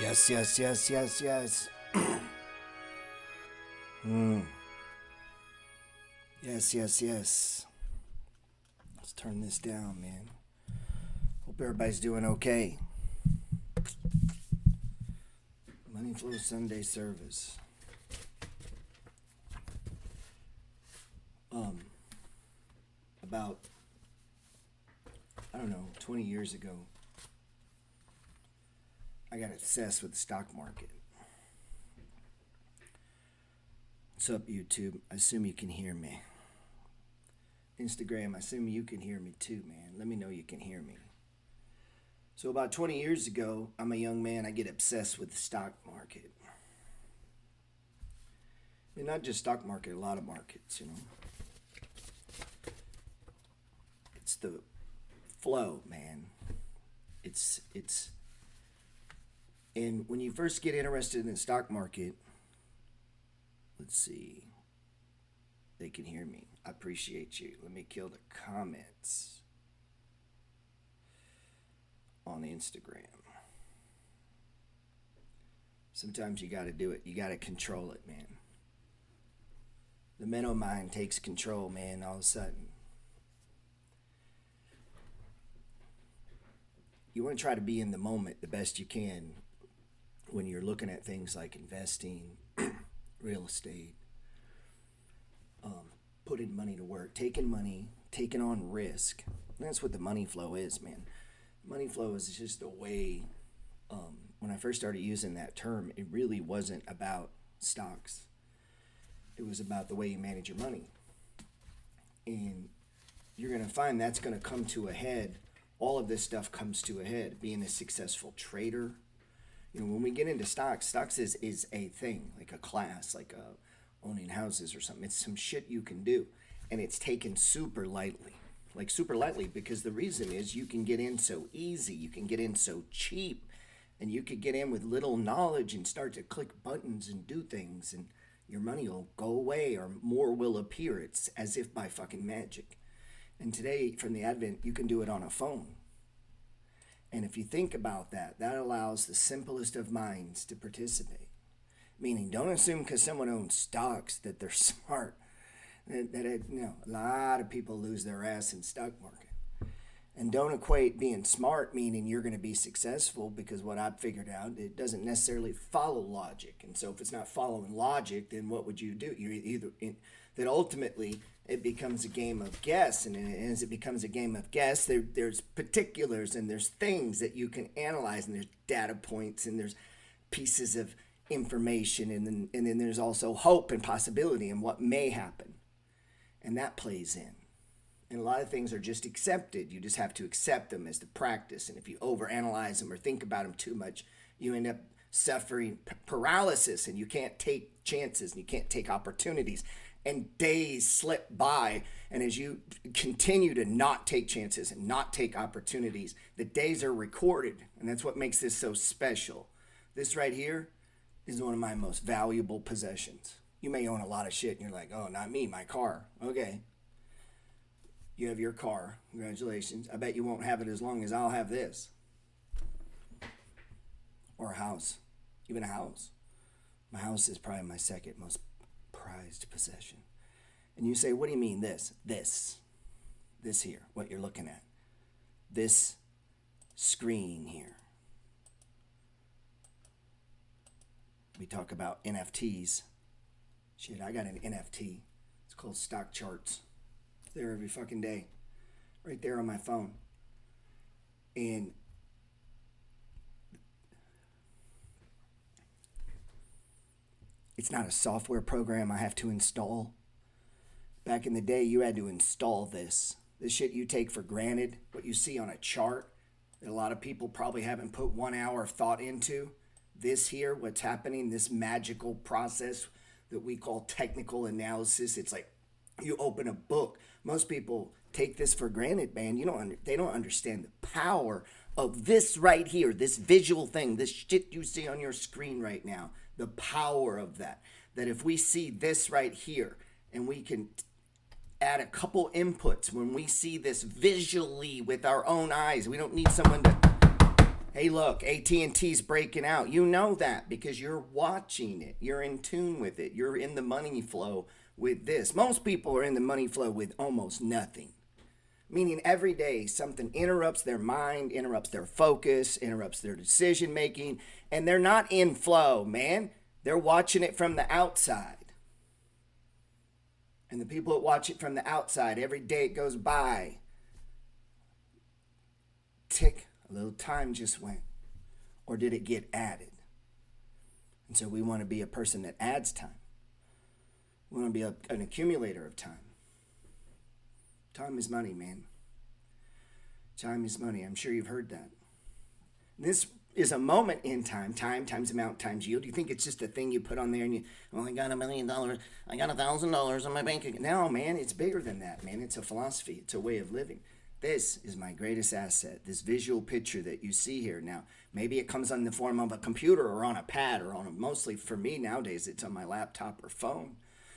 Yes, yes, yes, yes, yes. Yes, yes, yes. Let's turn this down, man. Hope everybody's doing okay. Money Flow Sunday service. About, I don't know, 20 years ago, I got obsessed with the stock market. What's up, YouTube? I assume you can hear me. Instagram, I assume you can hear me too, man. Let me know you can hear me. So about 20 years ago, I'm a young man, I get obsessed with the stock market. And not just stock market, a lot of markets, you know. It's the flow, man. And when you first get interested in the stock market, let's see. They can hear me. I appreciate you. Let me kill the comments on Instagram. Sometimes you got to do it. You got to control it, man. The mental mind takes control, man, all of a sudden. You want to try to be in the moment the best you can when you're looking at things like investing, real estate, putting money to work, taking money, taking on risk. And that's what the money flow is, man. Money flow is just a way. When I first started using that term, it really wasn't about stocks. It was about the way you manage your money. And you're going to find that's going to come to a head. All of this stuff comes to a head. Being a successful trader. You know, when we get into stocks is a thing, like a class, like owning houses or something. It's some shit you can do. And it's taken super lightly. Like super lightly, because the reason is you can get in so easy. You can get in so cheap. And you could get in with little knowledge and start to click buttons and do things. And your money will go away or more will appear. It's as if by fucking magic. And today, from the advent, you can do it on a phone. And if you think about that, that allows the simplest of minds to participate. Meaning, don't assume because someone owns stocks that they're smart. A lot of people lose their ass in stock market. And don't equate being smart meaning you're going to be successful, because what I've figured out, it doesn't necessarily follow logic. And so if it's not following logic, then what would you do? That ultimately it becomes a game of guess. And as it becomes a game of guess, there's particulars and there's things that you can analyze, and there's data points and there's pieces of information, and then there's also hope and possibility and what may happen. And that plays in. And a lot of things are just accepted. You just have to accept them as the practice. And if you overanalyze them or think about them too much, you end up suffering paralysis, and you can't take chances and you can't take opportunities. And days slip by, and as you continue to not take chances and not take opportunities, the days are recorded. And that's what makes this so special. This right here is one of my most valuable possessions. You may own a lot of shit and you're like, oh, not me, my car. Okay. You have your car. Congratulations. I bet you won't have it as long as I'll have this. Or a house. Even a house. My house is probably my second most prized possession. And you say, what do you mean this? This here, what you're looking at. This screen here. We talk about NFTs. Shit, I got an NFT. It's called Stock Charts. It's there every fucking day. Right there on my phone. And it's not a software program I have to install. Back in the day, you had to install this. This shit you take for granted, what you see on a chart that a lot of people probably haven't put 1 hour of thought into. This here, what's happening, this magical process that we call technical analysis. It's like you open a book. Most people take this for granted, man. They don't understand the power of this right here, this visual thing, this shit you see on your screen right now. The power of that. That if we see this right here and we can add a couple inputs when we see this visually with our own eyes, we don't need someone to Hey, look, AT&T's breaking out. You know that because you're watching it. You're in tune with it. You're in the money flow with this. Most people are in the money flow with almost nothing. Meaning every day something interrupts their mind, interrupts their focus, interrupts their decision making, and they're not in flow, man. They're watching it from the outside. And the people that watch it from the outside, every day it goes by, tick, a little time just went. Or did it get added? And so we want to be a person that adds time. We want to be an accumulator of time. Time is money, man. Time is money. I'm sure you've heard that. This is a moment in time. Time times amount times yield. You think it's just a thing you put on there and I got $1 million. I got $1,000 in my bank account. No, man, it's bigger than that, man. It's a philosophy. It's a way of living. This is my greatest asset, this visual picture that you see here. Now, maybe it comes in the form of a computer or on a pad or mostly for me nowadays, it's on my laptop or phone.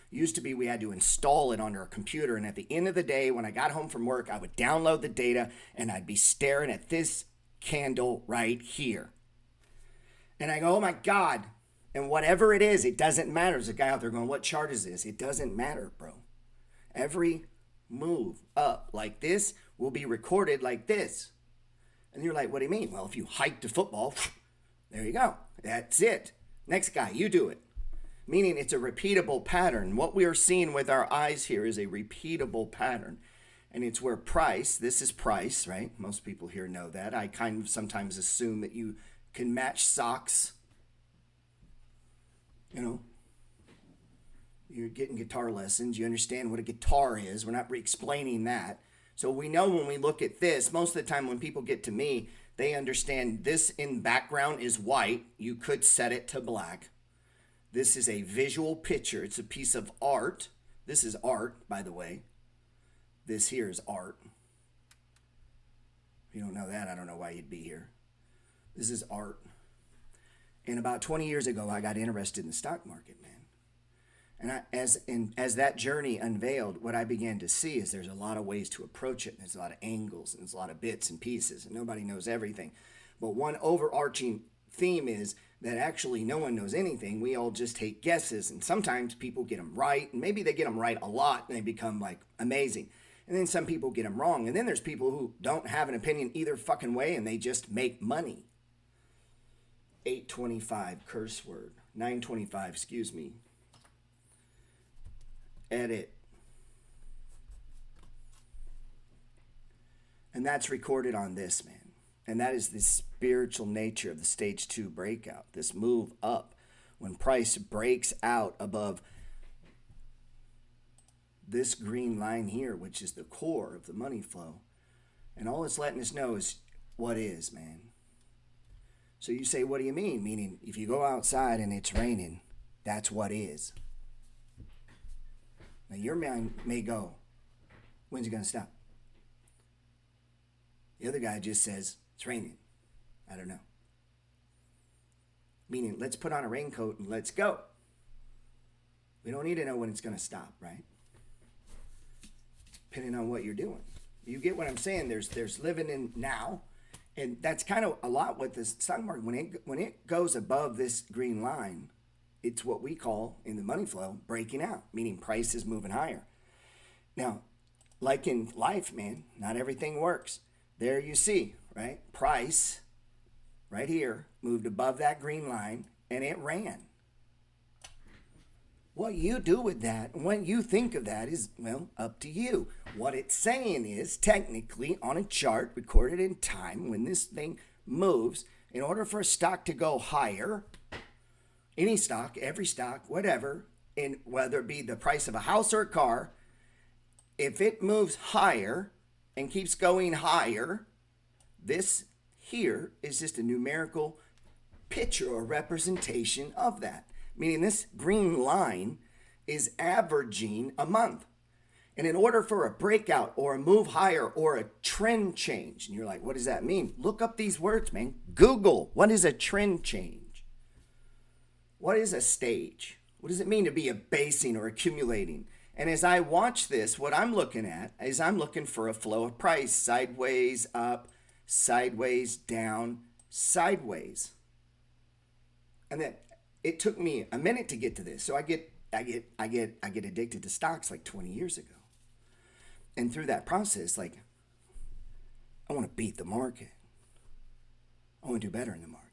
Used to be we had to install it onto our computer, and at the end of the day, when I got home from work, I would download the data, and I'd be staring at this candle right here. And I go, oh my God. And whatever it is, it doesn't matter. There's a guy out there going, what chart is this? It doesn't matter, bro. Every move up like this will be recorded like this. And you're like, what do you mean? Well, if you hike to football, there you go. That's it. Next guy, you do it. Meaning it's a repeatable pattern. What we are seeing with our eyes here is a repeatable pattern. And it's where price, this is price, right? Most people here know that. I kind of sometimes assume that you can match socks. You know, you're getting guitar lessons. You understand what a guitar is. We're not re-explaining that. So we know when we look at this, most of the time when people get to me, they understand this in background is white. You could set it to black. This is a visual picture. It's a piece of art. This is art, by the way. This here is art. If you don't know that, I don't know why you'd be here. This is art. And about 20 years ago, I got interested in the stock market, man. And as that journey unveiled, what I began to see is there's a lot of ways to approach it. There's a lot of angles, and there's a lot of bits and pieces, and nobody knows everything. But one overarching theme is that actually no one knows anything. We all just take guesses, and sometimes people get them right, and maybe they get them right a lot, and they become like amazing. And then some people get them wrong, and then there's people who don't have an opinion either fucking way, and they just make money. 825 curse word. 925, excuse me. Edit. And that's recorded on this, man. And that is the spiritual nature of the stage 2 breakout. This move up when price breaks out above this green line here, which is the core of the money flow. And all it's letting us know is what is, man. So you say, what do you mean? Meaning, if you go outside and it's raining, that's what is. Now, your mind may go, when's it going to stop? The other guy just says, it's raining. I don't know. Meaning, let's put on a raincoat and let's go. We don't need to know when it's going to stop, right? Depending on what you're doing. You get what I'm saying? There's living in now. And that's kind of a lot with the stock market. When it goes above this green line, it's what we call in the money flow breaking out, meaning price is moving higher. Now, like in life, man, not everything works. There you see, right? Price right here moved above that green line and it ran. What you do with that and what you think of that is, well, up to you. What it's saying is technically on a chart recorded in time when this thing moves, in order for a stock to go higher, any stock, every stock, whatever, and whether it be the price of a house or a car, if it moves higher and keeps going higher, this here is just a numerical picture or representation of that. Meaning this green line is averaging a month. And in order for a breakout or a move higher or a trend change, and you're like, what does that mean? Look up these words, man. Google, what is a trend change? What is a stage? What does it mean to be a basing or accumulating? And as I watch this, what I'm looking at is I'm looking for a flow of price, sideways up, sideways down, sideways. And then it took me a minute to get to this. So I get addicted to stocks like 20 years ago. And through that process, like, I want to beat the market. I want to do better in the market.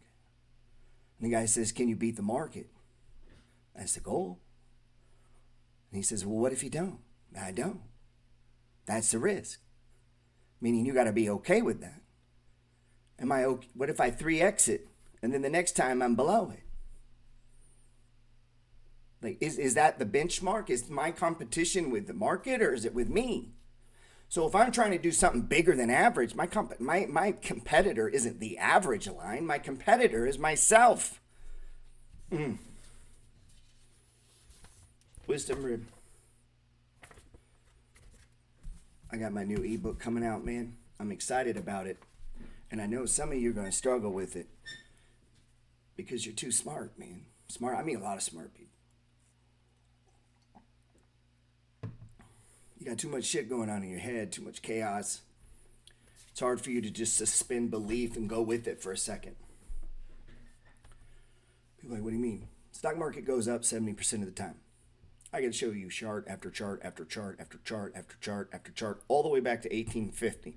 And the guy says, can you beat the market? That's the goal. And he says, well, what if you don't? I don't. That's the risk. Meaning you got to be okay with that. Am I okay? What if I 3x it and then the next time I'm below it? Like, is that the benchmark? Is my competition with the market or is it with me? So if I'm trying to do something bigger than average, my competitor isn't the average line. My competitor is myself. Wisdom rib. I got my new ebook coming out, man. I'm excited about it. And I know some of you are going to struggle with it because you're too smart, man. Smart. I mean, a lot of smart people. You got too much shit going on in your head, too much chaos. It's hard for you to just suspend belief and go with it for a second. People are like, what do you mean? Stock market goes up 70% of the time. I can show you chart after chart after chart after chart after chart after chart, all the way back to 1850.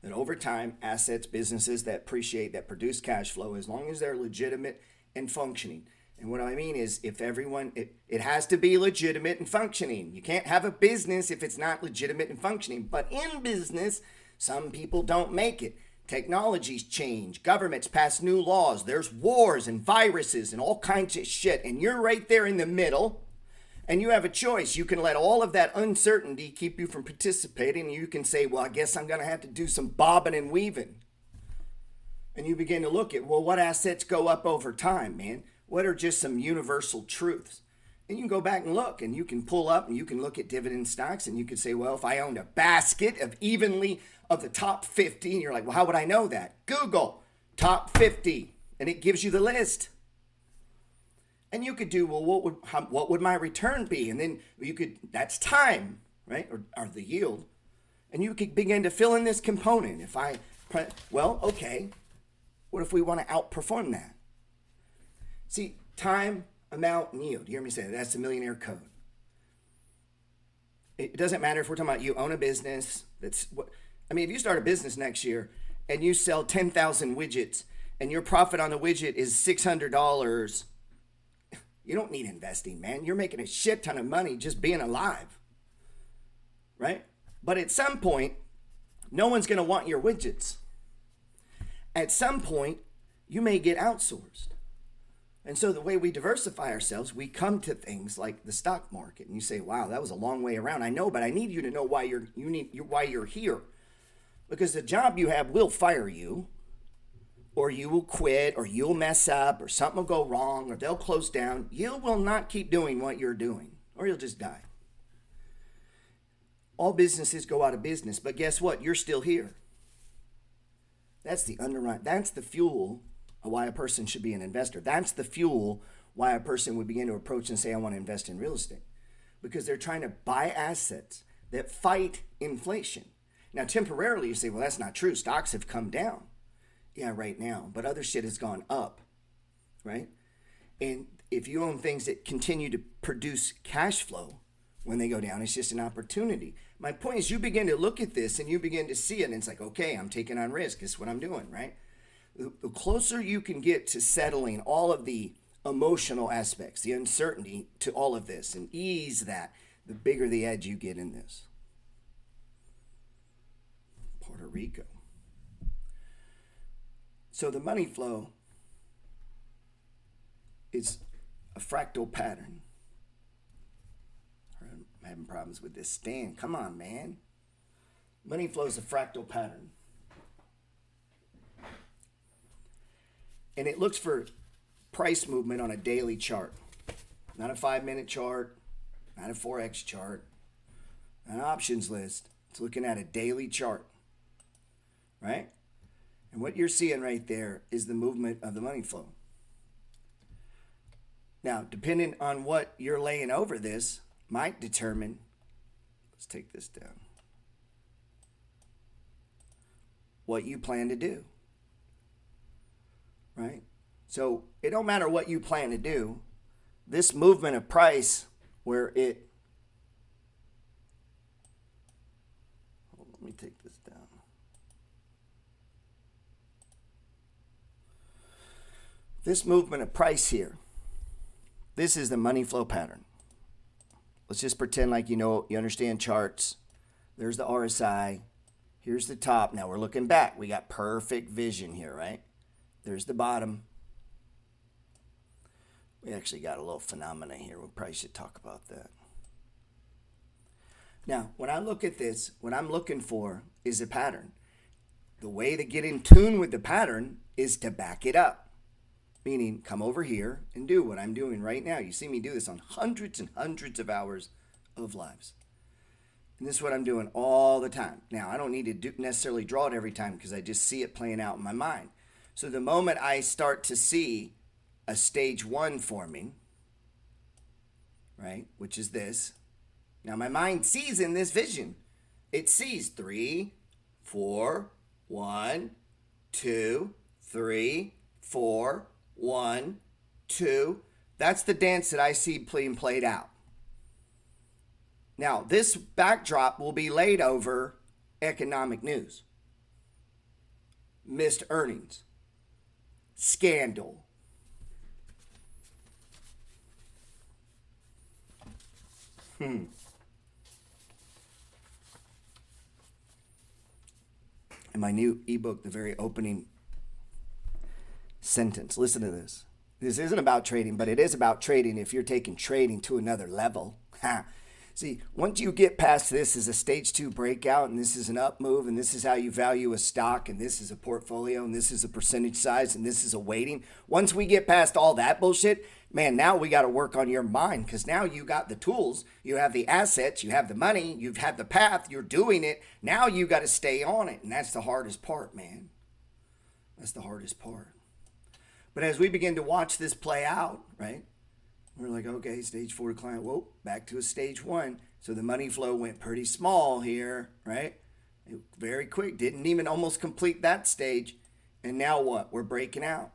That over time, assets, businesses that appreciate, that produce cash flow, as long as they're legitimate and functioning. And what I mean is, if everyone, it has to be legitimate and functioning. You can't have a business if it's not legitimate and functioning. But in business, some people don't make it. Technologies change. Governments pass new laws. There's wars and viruses and all kinds of shit. And you're right there in the middle. And you have a choice. You can let all of that uncertainty keep you from participating. You can say, well, I guess I'm going to have to do some bobbing and weaving. And you begin to look at, well, what assets go up over time, man? What are just some universal truths? And you can go back and look, and you can pull up and you can look at dividend stocks, and you can say, well, if I owned a basket of the top 50, and you're like, well, how would I know that? Google top 50, and it gives you the list. And you could do, well, what would my return be? And then you could, that's time, right? Or the yield. And you could begin to fill in this component. Well, okay, what if we want to outperform that? See, time, amount, and yield. You hear me say that? That's the millionaire code. It doesn't matter if we're talking about you own a business. If you start a business next year and you sell 10,000 widgets and your profit on the widget is $600, you don't need investing, man. You're making a shit ton of money just being alive, right? But at some point, no one's going to want your widgets. At some point, you may get outsourced. And so the way we diversify ourselves, we come to things like the stock market, and you say, "Wow, that was a long way around." I know, but I need you to know why you're here, because the job you have will fire you, or you will quit, or you'll mess up, or something will go wrong, or they'll close down. You will not keep doing what you're doing, or you'll just die. All businesses go out of business, but guess what? You're still here. That's the underwrite. That's the fuel of why a person should be an investor. That's the fuel why a person would begin to approach and say, I want to invest in real estate. Because they're trying to buy assets that fight inflation. Now, temporarily, you say, well, that's not true. Stocks have come down. Yeah, right now. But other shit has gone up, right? And if you own things that continue to produce cash flow when they go down, it's just an opportunity. My point is, you begin to look at this and you begin to see it, and it's like, okay, I'm taking on risk. This is what I'm doing, right? The closer you can get to settling all of the emotional aspects, the uncertainty to all of this, and ease that, the bigger the edge you get in this. Puerto Rico. So the money flow is a fractal pattern. I'm having problems with this stand. Come on, man. Money flow is a fractal pattern. And it looks for price movement on a daily chart. Not a 5-minute chart, not a Forex chart, not an options list. It's looking at a daily chart, right? And what you're seeing right there is the movement of the money flow. Now, depending on what you're laying over this, might determine, let's take this down, what you plan to do. right? So it don't matter what you plan to do. This movement of price where it, let me take this down. This movement of price here, this is the money flow pattern. Let's just pretend like you understand charts. There's the RSI. Here's the top. Now we're looking back. We got perfect vision here, right? There's the bottom. We actually got a little phenomena here. We probably should talk about that. Now, when I look at this, what I'm looking for is a pattern. The way to get in tune with the pattern is to back it up. Meaning, come over here and do what I'm doing right now. You see me do this on hundreds and hundreds of hours of lives. And this is what I'm doing all the time. Now, I don't need to necessarily draw it every time because I just see it playing out in my mind. So the moment I start to see a stage 1 forming, right, which is this. Now, my mind sees in this vision. It sees 3, 4, 1, 2, 3, 4, 1, 2. That's the dance that I see being played out. Now, this backdrop will be laid over economic news, missed earnings, scandal. In my new ebook, the very opening sentence, listen to this. This isn't about trading, but it is about trading if you're taking trading to another level. See, once you get past this as a stage 2 breakout, and this is an up move, and this is how you value a stock, and this is a portfolio, and this is a percentage size, and this is a weighting. Once we get past all that bullshit, man, now we got to work on your mind, because now you got the tools, you have the assets, you have the money, you've had the path, you're doing it. Now you got to stay on it, and that's the hardest part, man. That's the hardest part. But as we begin to watch this play out, right? We're like, okay, stage 4 decline. Whoa, back to a stage 1. So the money flow went pretty small here, right? Very quick. Didn't even almost complete that stage. And now what? We're breaking out.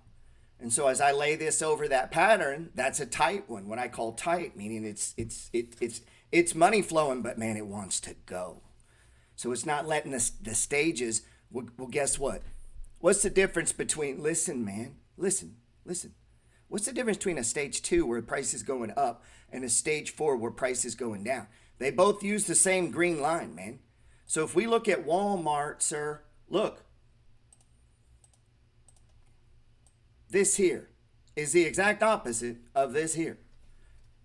And so as I lay this over that pattern, that's a tight one. What I call tight, meaning it's money flowing, but man, it wants to go. So it's not letting the stages. Well, guess what? What's the difference between? Listen, man. Listen. What's the difference between a stage 2 where price is going up and a stage 4 where price is going down? They both use the same green line, man. So if we look at Walmart, sir, look. This here is the exact opposite of this here.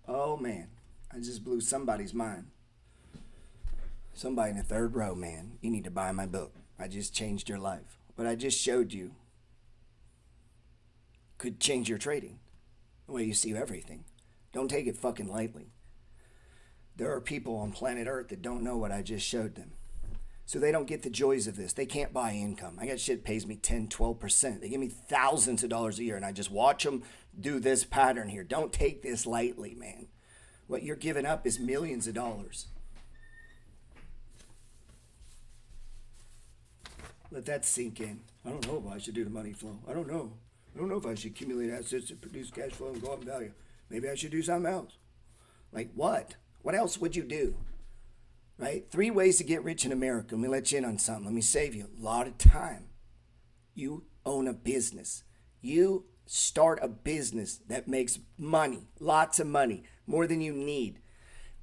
Oh, man. I just blew somebody's mind. Somebody in the third row, man. You need to buy my book. I just changed your life. What I just showed you could change your trading, the way you see everything. Don't take it fucking lightly. There are people on planet Earth that don't know what I just showed them. So they don't get the joys of this. They can't buy income. I got shit pays me 10, 12%. They give me thousands of dollars a year, and I just watch them do this pattern here. Don't take this lightly, man. What you're giving up is millions of dollars. Let that sink in. I don't know if I should do the money flow. I don't know if I should accumulate assets to produce cash flow and go up in value. Maybe I should do something else. Like what? What else would you do? Right? 3 ways to get rich in America. Let me let you in on something. Let me save you a lot of time. You own a business. You start a business that makes money, lots of money, more than you need.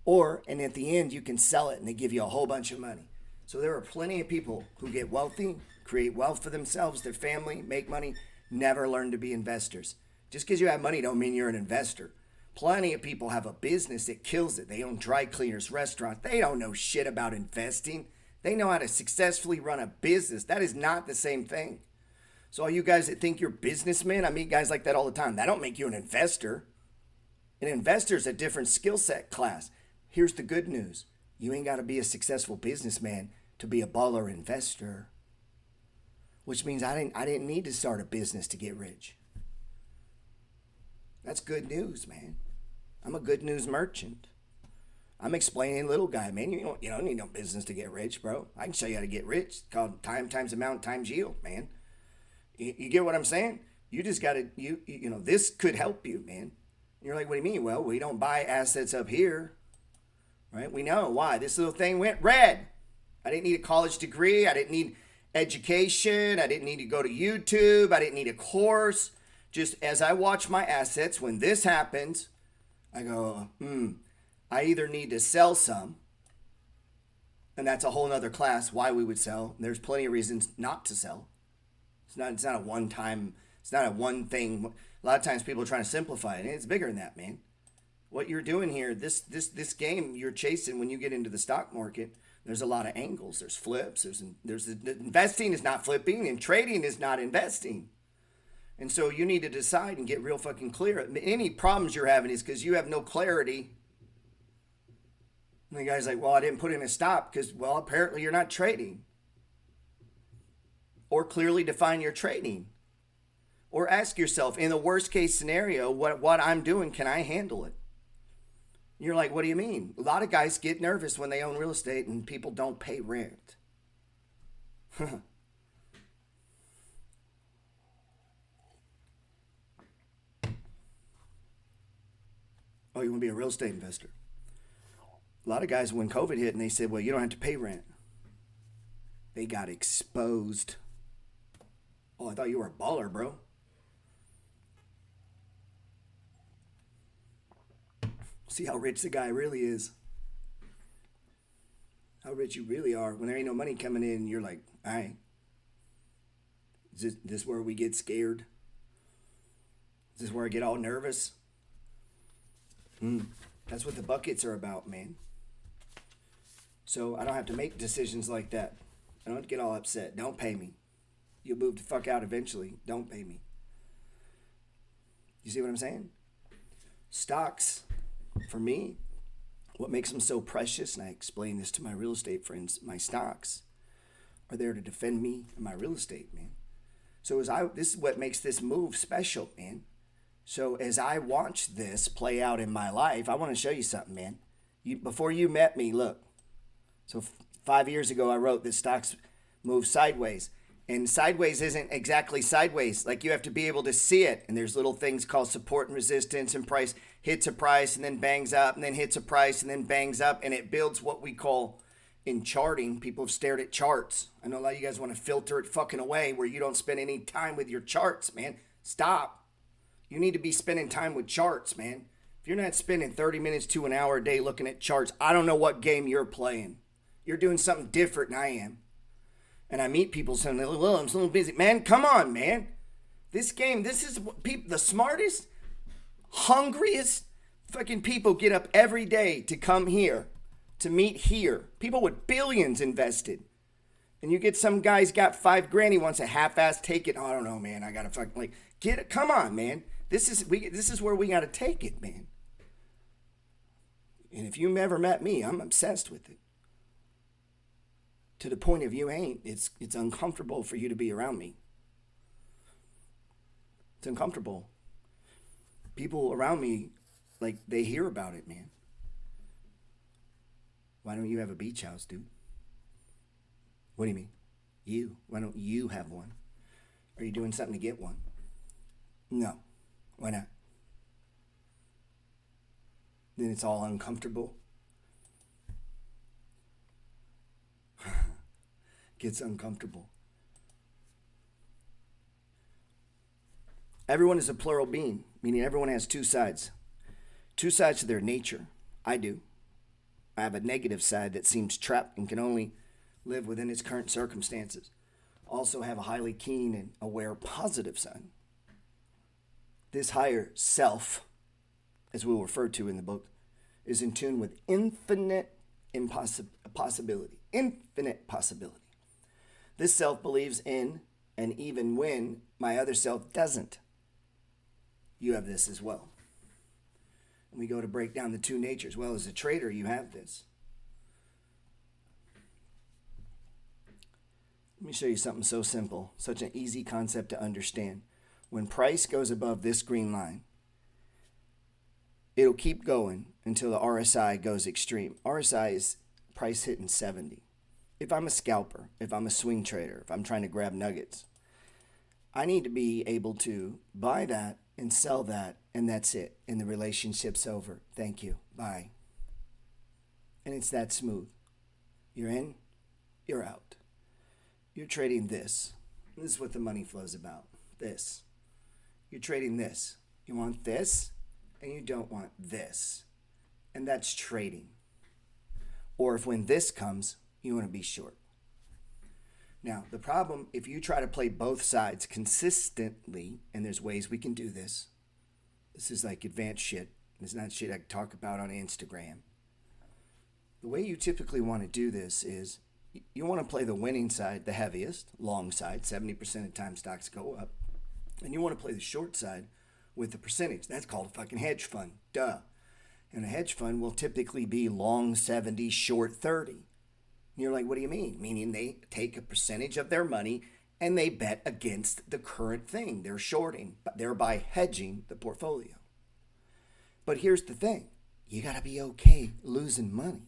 And at the end, you can sell it and they give you a whole bunch of money. So there are plenty of people who get wealthy, create wealth for themselves, their family, make money, never learn to be investors. Just because you have money don't mean you're an investor. Plenty of people have a business that kills it. They own dry cleaners, restaurants. They don't know shit about investing. They know how to successfully run a business. That is not the same thing. So all you guys that think you're businessmen, I meet guys like that all the time. That don't make you an investor. An investor is a different skill set class. Here's the good news. You ain't got to be a successful businessman to be a baller investor. Which means I didn't need to start a business to get rich. That's good news, man. I'm a good news merchant. I'm explaining little guy, man. You don't need no business to get rich, bro. I can show you how to get rich. It's called time times amount times yield, man. You get what I'm saying? You just got to, this could help you, man. You're like, what do you mean? Well, we don't buy assets up here, right? We know why. This little thing went red. I didn't need a college degree. I didn't need education. I didn't need to go to YouTube. I didn't need a course. Just as I watch my assets, when this happens, I go, I either need to sell some, and that's a whole nother class why we would sell. There's plenty of reasons not to sell. It's not a one time, it's not a one thing. A lot of times people are trying to simplify it, and it's bigger than that, man. What you're doing here, this game you're chasing when you get into the stock market, there's a lot of angles. There's flips. There's investing is not flipping, and trading is not investing. And so you need to decide and get real fucking clear. Any problems you're having is because you have no clarity. And the guy's like, well, I didn't put in a stop because, well, apparently you're not trading. Or clearly define your trading. Or ask yourself, in the worst case scenario, what I'm doing, can I handle it? You're like, what do you mean? A lot of guys get nervous when they own real estate and people don't pay rent. Oh, you want to be a real estate investor? A lot of guys, when COVID hit and they said, well, you don't have to pay rent, they got exposed. Oh, I thought you were a baller, bro. See how rich the guy really is. How rich you really are. When there ain't no money coming in, you're like, all right. Is this where we get scared? Is this where I get all nervous? That's what the buckets are about, man. So I don't have to make decisions like that. I don't get all upset. Don't pay me. You'll move the fuck out eventually. Don't pay me. You see what I'm saying? Stocks, for me, what makes them so precious, and I explain this to my real estate friends, my stocks are there to defend me and my real estate, man. So this is what makes this move special, man. So as I watch this play out in my life, I want to show you something, man. Before you met me, look. So 5 years ago, I wrote that stocks move sideways. And sideways isn't exactly sideways. Like, you have to be able to see it. And there's little things called support and resistance, and price hits a price and then bangs up and then hits a price and then bangs up. And it builds what we call, in charting, people have stared at charts. I know a lot of you guys want to filter it fucking away where you don't spend any time with your charts, man. Stop. You need to be spending time with charts, man. If you're not spending 30 minutes to an hour a day looking at charts, I don't know what game you're playing. You're doing something different than I am. And I meet people saying, well, I'm so busy. Man, come on, man. This game, this is people, the smartest, hungriest fucking people get up every day to come here, to meet here. People with billions invested. And you get some guy's got $5,000, he wants a half-ass take it. Oh, I don't know, man. I got to fucking, like, get it. Come on, man. This is where we got to take it, man. And if you've ever met me, I'm obsessed with it. To the point of you ain't, it's uncomfortable for you to be around me. It's uncomfortable. People around me, like, they hear about it, man. Why don't you have a beach house, dude? What do you mean? You. Why don't you have one? Are you doing something to get one? No. Why not? Then it's all uncomfortable. Gets uncomfortable. Everyone is a plural being, meaning everyone has two sides. Two sides to their nature. I do. I have a negative side that seems trapped and can only live within its current circumstances. Also have a highly keen and aware positive side. This higher self, as we'll refer to in the book, is in tune with infinite possibility. Infinite possibility. This self believes in, and even when my other self doesn't. You have this as well. And we go to break down the two natures. Well, as a trader, you have this. Let me show you something so simple, such an easy concept to understand. When price goes above this green line, it'll keep going until the RSI goes extreme. RSI is price hitting 70. If I'm a scalper, if I'm a swing trader, if I'm trying to grab nuggets, I need to be able to buy that and sell that, and that's it. And the relationship's over. Thank you. Bye. And it's that smooth. You're in, you're out. You're trading this. This is what the money flow is about. This. You're trading this. You want this, and you don't want this. And that's trading. Or if when this comes, you want to be short. Now, the problem, if you try to play both sides consistently, and there's ways we can do this. This is like advanced shit. It's not shit I can talk about on Instagram. The way you typically want to do this is you want to play the winning side, the heaviest, long side, 70% of the time stocks go up. And you want to play the short side with the percentage. That's called a fucking hedge fund. Duh. And a hedge fund will typically be long 70, short 30. And you're like, what do you mean? Meaning they take a percentage of their money and they bet against the current thing. They're shorting, thereby hedging the portfolio. But here's the thing. You got to be okay losing money.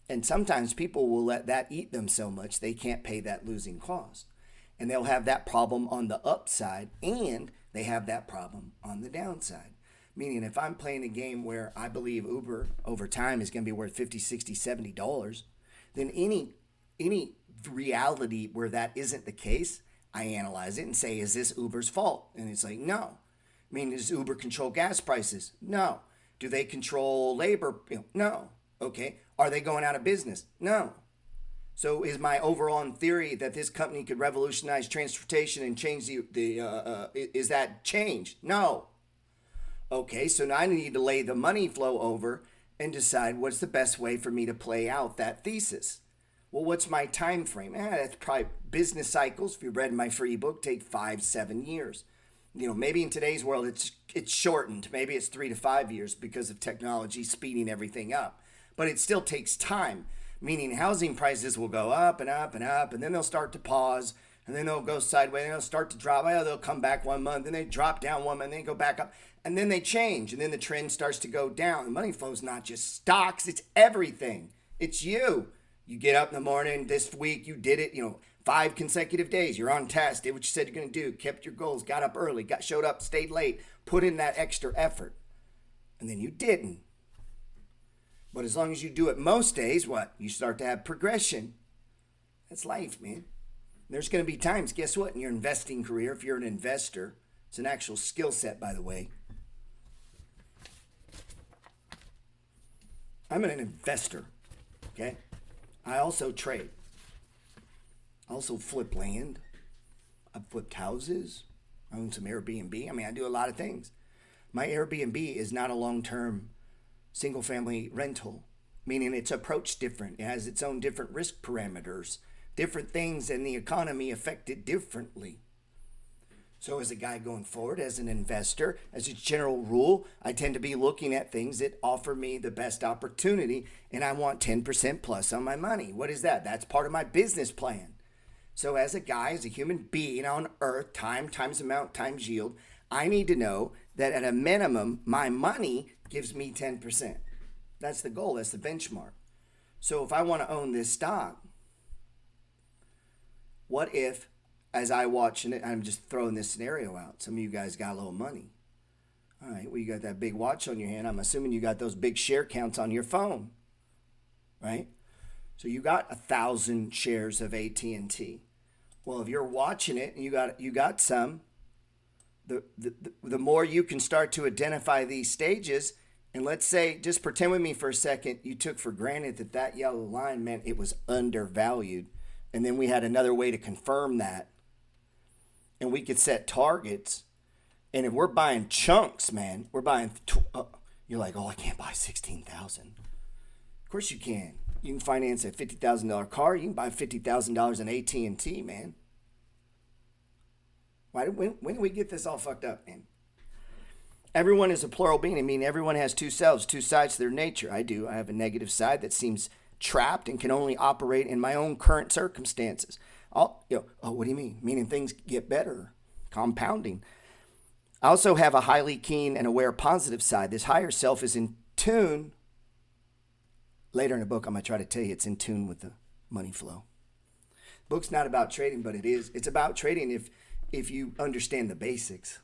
And sometimes people will let that eat them so much they can't pay that losing cost. And they'll have that problem on the upside, and they have that problem on the downside. Meaning if I'm playing a game where I believe Uber over time is going to be worth $50, $60, $70, then any reality where that isn't the case, I analyze it and say, is this Uber's fault? And it's like, no. I mean, does Uber control gas prices? No. Do they control labor? No. Okay. Are they going out of business? No. So is my overall theory that this company could revolutionize transportation and change is that change? No. Okay, so now I need to lay the money flow over and decide what's the best way for me to play out that thesis. Well, what's my time frame? That's probably business cycles. If you read my free book, take 5-7 years. Maybe in today's world it's shortened. Maybe it's 3 to 5 years because of technology speeding everything up. But it still takes time, meaning housing prices will go up and up and up, and then they'll start to pause, and then they'll go sideways, and they'll start to drop. They'll come back 1 month, then they drop down 1 month, and then go back up, and then they change, and then the trend starts to go down. The money flow is not just stocks, it's everything. It's you. You get up in the morning, this week you did it, 5 consecutive days. You're on task, did what you said you're going to do, kept your goals, got up early, showed up, stayed late, put in that extra effort, and then you didn't. But as long as you do it most days, you start to have progression. That's life, man. There's going to be times, guess what, in your investing career, if you're an investor, it's an actual skill set, by the way. I'm an investor, okay? I also trade. I also flip land. I've flipped houses. I own some Airbnb. I do a lot of things. My Airbnb is not a long-term single-family rental, meaning it's approached different. It has its own different risk parameters. Different things in the economy affect it differently. So as a guy going forward, as an investor, as a general rule, I tend to be looking at things that offer me the best opportunity, and I want 10% plus on my money. What is that? That's part of my business plan. So as a guy, as a human being on earth, time times amount times yield, I need to know that at a minimum, my money gives me 10%. That's the goal. That's the benchmark. So if I want to own this stock, what if, as I watch, and I'm just throwing this scenario out, some of you guys got a little money. All right, well, you got that big watch on your hand. I'm assuming you got those big share counts on your phone, right? So you got 1,000 shares of AT&T. Well, if you're watching it and you got some, the more you can start to identify these stages, and let's say, just pretend with me for a second, you took for granted that yellow line meant it was undervalued, and then we had another way to confirm that, and we could set targets. And if we're buying chunks, man, we're buying. You're like, I can't buy 16,000. Of course you can. You can finance a $50,000 car. You can buy $50,000 in AT&T, man. When did we get this all fucked up, man? Everyone is a plural being. Everyone has two selves, two sides to their nature. I do. I have a negative side that seems trapped and can only operate in my own current circumstances. What do you mean? Meaning things get better, compounding. I also have a highly keen and aware positive side. This higher self is in tune. Later in the book, I'm going to try to tell you it's in tune with the money flow. Book's not about trading, but it is. It's about trading if you understand the basics.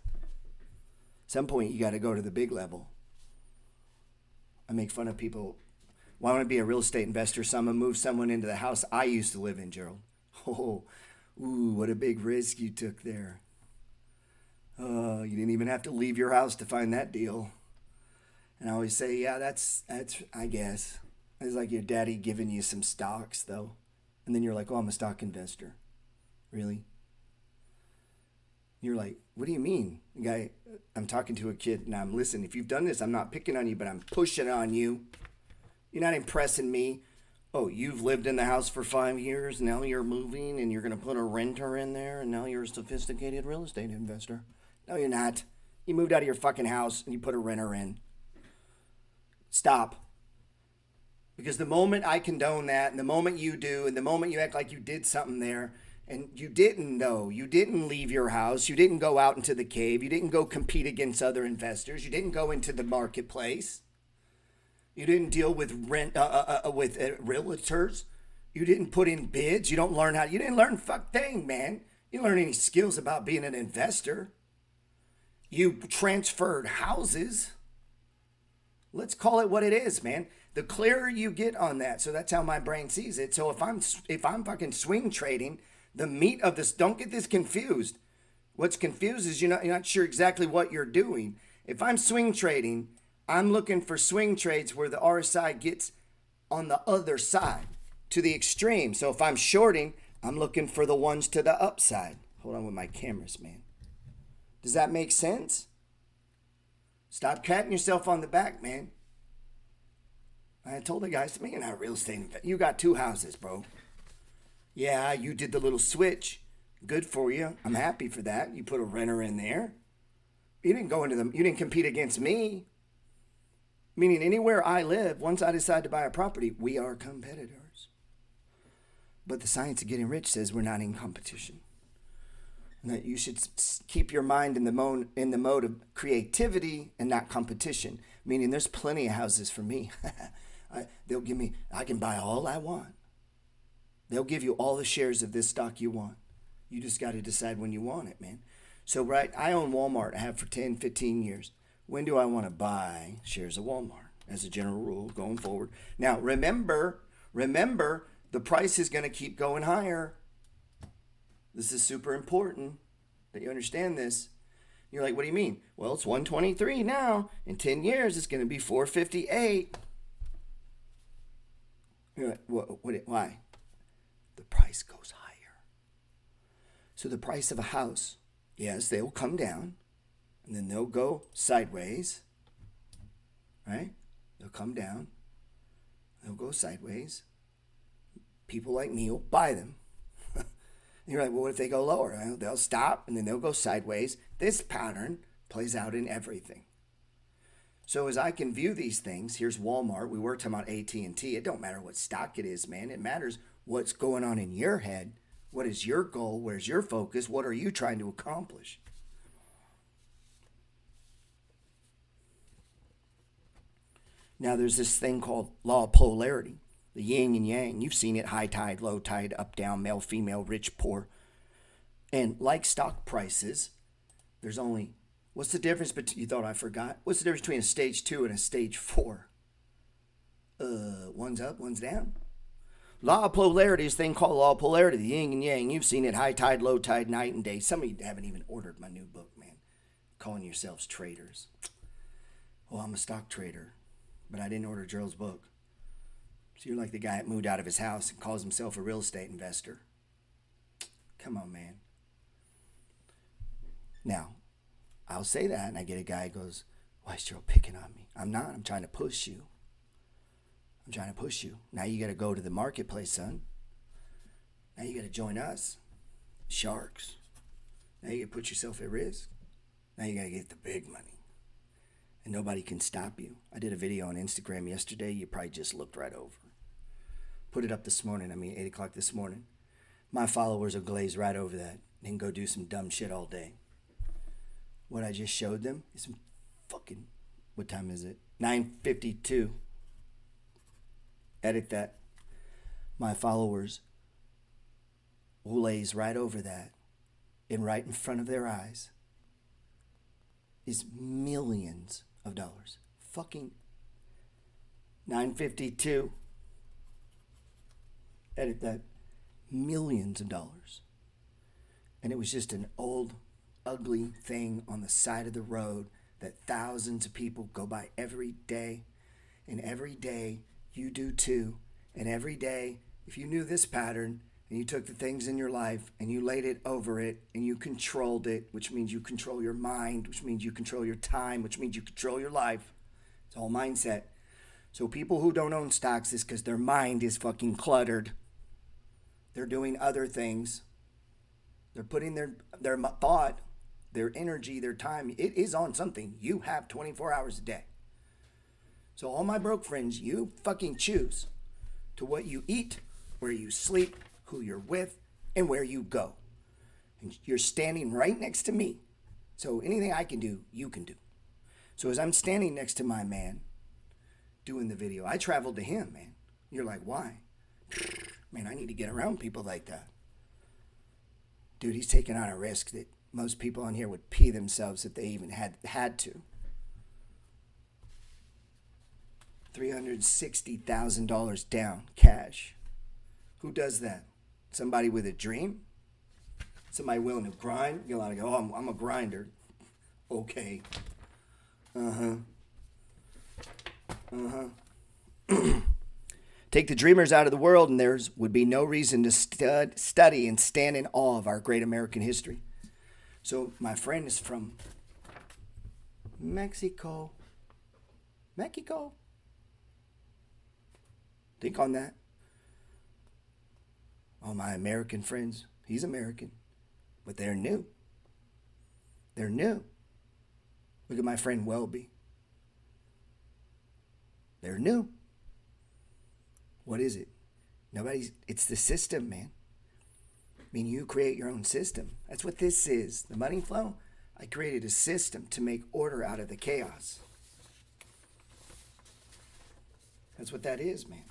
Some point you got to go to the big level. I make fun of people. Well, I want to be a real estate investor, so I'm going to move someone into the house I used to live in, Gerald. Oh, ooh, what a big risk you took there. You didn't even have to leave your house to find that deal. And I always say, yeah, that's I guess. It's like your daddy giving you some stocks, though. And then you're like, oh, I'm a stock investor. Really? You're like, what do you mean? The guy, I'm talking to a kid, and I'm listening. If you've done this, I'm not picking on you, but I'm pushing on you. You're not impressing me. Oh, you've lived in the house for 5 years. Now you're moving, and you're going to put a renter in there, and now you're a sophisticated real estate investor. No, you're not. You moved out of your fucking house, and you put a renter in. Stop. Because the moment I condone that, and the moment you do, and the moment you act like you did something there, and you didn't, though. You didn't leave your house. You didn't go out into the cave. You didn't go compete against other investors. You didn't go into the marketplace. You didn't deal with realtors. You didn't put in bids. You don't learn how. You didn't learn fuck thing, man. You didn't learn any skills about being an investor. You transferred houses. Let's call it what it is, man. The clearer you get on that, so that's how my brain sees it. So if I'm fucking swing trading, the meat of this, don't get this confused. What's confused is you're not sure exactly what you're doing. If I'm swing trading, I'm looking for swing trades where the RSI gets on the other side to the extreme. So if I'm shorting, I'm looking for the ones to the upside. Hold on with my cameras, man. Does that make sense? Stop patting yourself on the back, man. I told the guys, man, you're not a real estate investor. You got 2 houses, bro. Yeah, you did the little switch. Good for you. I'm happy for that. You put a renter in there. You didn't go into them. You didn't compete against me. Meaning anywhere I live, once I decide to buy a property, we are competitors. But the science of getting rich says we're not in competition. And that you should keep your mind in the mode of creativity and not competition. Meaning there's plenty of houses for me. They'll give me, I can buy all I want. They'll give you all the shares of this stock you want. You just got to decide when you want it, man. So, right, I own Walmart. I have for 10, 15 years. When do I want to buy shares of Walmart as a general rule going forward? Now, remember, the price is going to keep going higher. This is super important that you understand this. You're like, what do you mean? Well, it's 123 now. In 10 years, it's going to be 458. You're like, why? The price goes higher. So the price of a house, yes, they will come down, and then they'll go sideways, right? They'll come down, they'll go sideways. People like me will buy them. You're like, well, what if they go lower? Well, they'll stop, and then they'll go sideways. This pattern plays out in everything. So as I can view these things, here's Walmart. We were talking about AT&T. It don't matter what stock it is, man. It matters what's going on in your head. What is your goal? Where's your focus? What are you trying to accomplish? Now, there's this thing called law of polarity, the yin and yang. You've seen it, high tide, low tide, up, down, male, female, rich, poor. And like stock prices, there's only, what's the difference between, you thought I forgot? What's the difference between a stage 2 and a stage 4? One's up, one's down. Law of polarity is a thing called law of polarity, the yin and yang. You've seen it, high tide, low tide, night and day. Some of you haven't even ordered my new book, man. Calling yourselves traders. Oh, I'm a stock trader, but I didn't order Gerald's book. So you're like the guy that moved out of his house and calls himself a real estate investor. Come on, man. Now, I'll say that, and I get a guy who goes, why is Gerald picking on me? I'm not. I'm trying to push you. I'm trying to push you. Now you got to go to the marketplace, son. Now you got to join us. Sharks. Now you got to put yourself at risk. Now you got to get the big money. And nobody can stop you. I did a video on Instagram yesterday. You probably just looked right over. Put it up this morning. 8 o'clock this morning. My followers will glaze right over that and go do some dumb shit all day. What I just showed them is some fucking, what time is it? 9:52. Edit that. My followers lays right over that and right in front of their eyes is millions of dollars. Fucking 952. Edit that. Millions of dollars. And it was just an old, ugly thing on the side of the road that thousands of people go by every day. And every day you do too. And every day, if you knew this pattern and you took the things in your life and you laid it over it and you controlled it, which means you control your mind, which means you control your time, which means you control your life. It's all mindset. So people who don't own stocks is because their mind is fucking cluttered. They're doing other things. They're putting their thought, their energy, their time, it is on something. You have 24 hours a day. So all my broke friends, you fucking choose to what you eat, where you sleep, who you're with, and where you go. And you're standing right next to me. So anything I can do, you can do. So as I'm standing next to my man doing the video, I traveled to him, man. You're like, why? Man, I need to get around people like that. Dude, he's taking on a risk that most people on here would pee themselves if they even had to. $360,000 down, cash. Who does that? Somebody with a dream? Somebody willing to grind? You're like, oh, I'm a grinder. Okay. Take the dreamers out of the world and there would be no reason to study and stand in awe of our great American history. So my friend is from Mexico. Mexico. Think on that. All my American friends, he's American, but they're new. They're new. Look at my friend Welby. They're new. What is it? It's the system, man. I mean, you create your own system. That's what this is. The money flow, I created a system to make order out of the chaos. That's what that is, man.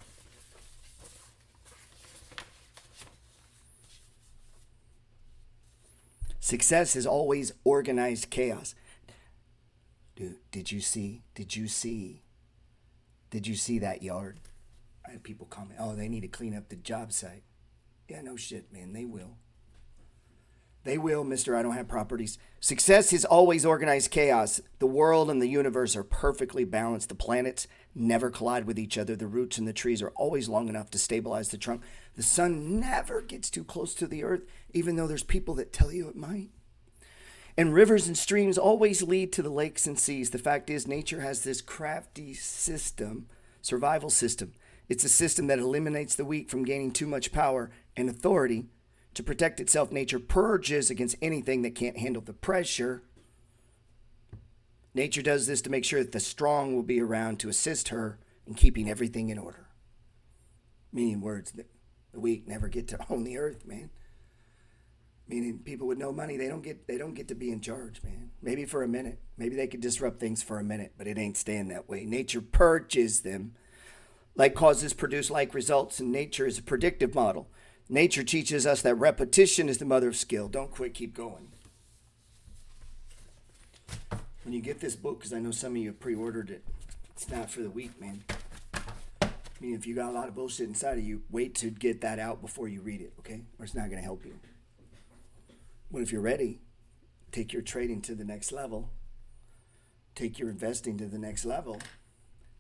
Success is always organized chaos. Dude, did you see that yard? I had people comment, oh, they need to clean up the job site. Yeah, no shit, man. They will. They will, mister. I don't have properties. Success is always organized chaos. The world and the universe are perfectly balanced. The planets never collide with each other. The roots and the trees are always long enough to stabilize the trunk. The sun never gets too close to the earth, even though there's people that tell you it might. And rivers and streams always lead to the lakes and seas. The fact is, nature has this crafty system, survival system. It's a system that eliminates the weak from gaining too much power and authority. To protect itself, nature purges against anything that can't handle the pressure. Nature does this to make sure that the strong will be around to assist her in keeping everything in order. Meaning words that the weak never get to own the earth, man. Meaning people with no money, they don't get to be in charge, man. Maybe for a minute. Maybe they could disrupt things for a minute, but it ain't staying that way. Nature purges them. Like causes produce like results, and nature is a predictive model. Nature teaches us that repetition is the mother of skill. Don't quit, keep going. When you get this book, because I know some of you have pre-ordered it, it's not for the weak, man. I mean, if you got a lot of bullshit inside of you, wait to get that out before you read it, okay? Or it's not going to help you. But if you're ready, take your trading to the next level. Take your investing to the next level.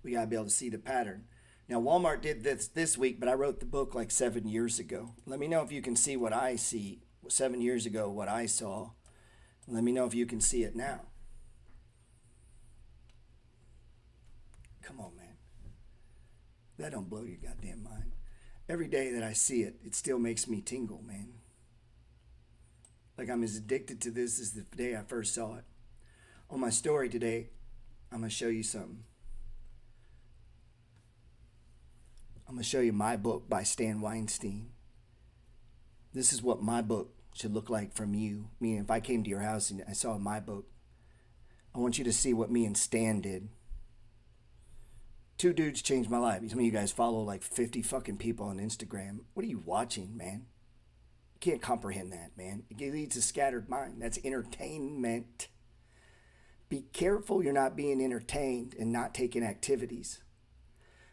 We got to be able to see the pattern. Now, Walmart did this week, but I wrote the book like 7 years ago. Let me know if you can see what I see 7 years ago, what I saw. Let me know if you can see it now. Come on, man. That don't blow your goddamn mind. Every day that I see it, it still makes me tingle, man. Like I'm as addicted to this as the day I first saw it. On my story today, I'm going to show you something. I'm going to show you my book by Stan Weinstein. This is what my book should look like from you. Meaning if I came to your house and I saw my book, I want you to see what me and Stan did. 2 dudes changed my life. Some of you guys follow like 50 fucking people on Instagram. What are you watching, man? Can't comprehend that, man. It leads to scattered mind. That's entertainment. Be careful you're not being entertained and not taking activities.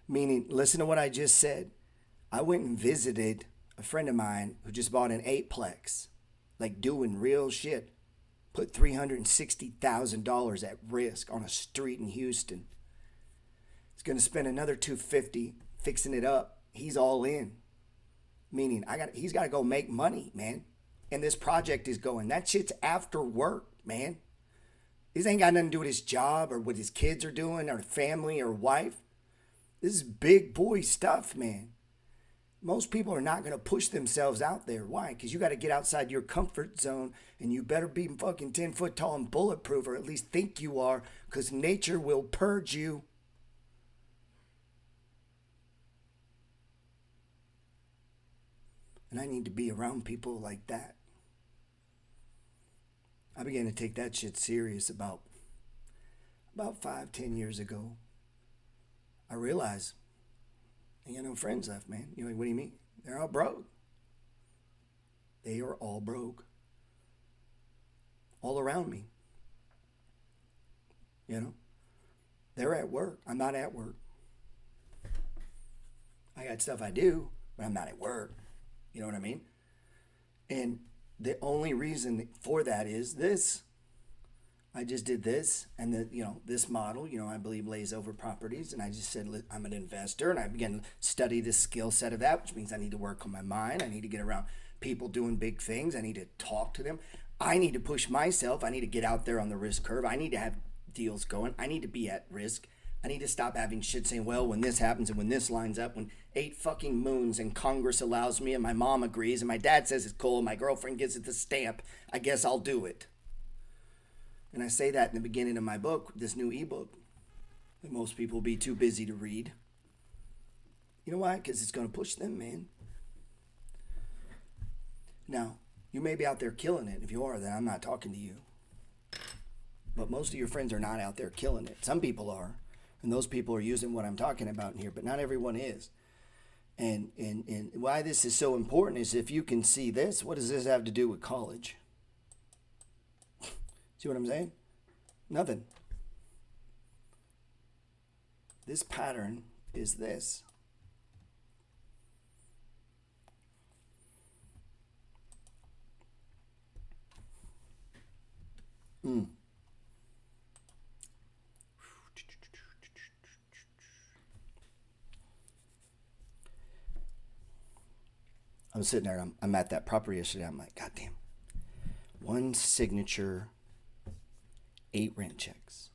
Meaning, listen to what I just said. I went and visited a friend of mine who just bought an 8-plex, like doing real shit. Put $360,000 at risk on a street in Houston. He's going to spend another $250 fixing it up. He's all in. Meaning, he's got to go make money, man. And this project is going. That shit's after work, man. This ain't got nothing to do with his job or what his kids are doing or family or wife. This is big boy stuff, man. Most people are not going to push themselves out there. Why? Because you got to get outside your comfort zone, and you better be fucking 10 foot tall and bulletproof, or at least think you are, because nature will purge you. And I need to be around people like that. I began to take that shit serious about 5-10 years ago. I realized I ain't got no friends left, man. You're like, what do you mean? They're all broke. They are all broke. All around me. You know? They're at work. I'm not at work. I got stuff I do, but I'm not at work. You know what I mean? And the only reason for that is this. I just did this, and this model, I believe lays over properties, and I just said I'm an investor, and I began to study the skill set of that, which means I need to work on my mind. I need to get around people doing big things. I need to talk to them. I need to push myself. I need to get out there on the risk curve. I need to have deals going. I need to be at risk. I need to stop having shit saying, well, when this happens and when this lines up, when 8 fucking moons and Congress allows me and my mom agrees and my dad says it's cool and my girlfriend gives it the stamp, I guess I'll do it. And I say that in the beginning of my book, this new ebook, that most people will be too busy to read. You know why? Because it's going to push them, man. Now, you may be out there killing it. If you are, then I'm not talking to you. But most of your friends are not out there killing it. Some people are. And those people are using what I'm talking about in here, but not everyone is. And why this is so important is if you can see this, what does this have to do with college? See what I'm saying? Nothing. This pattern is this. I was sitting there, I'm at that property yesterday, I'm like, God damn. 1 signature, 8 rent checks.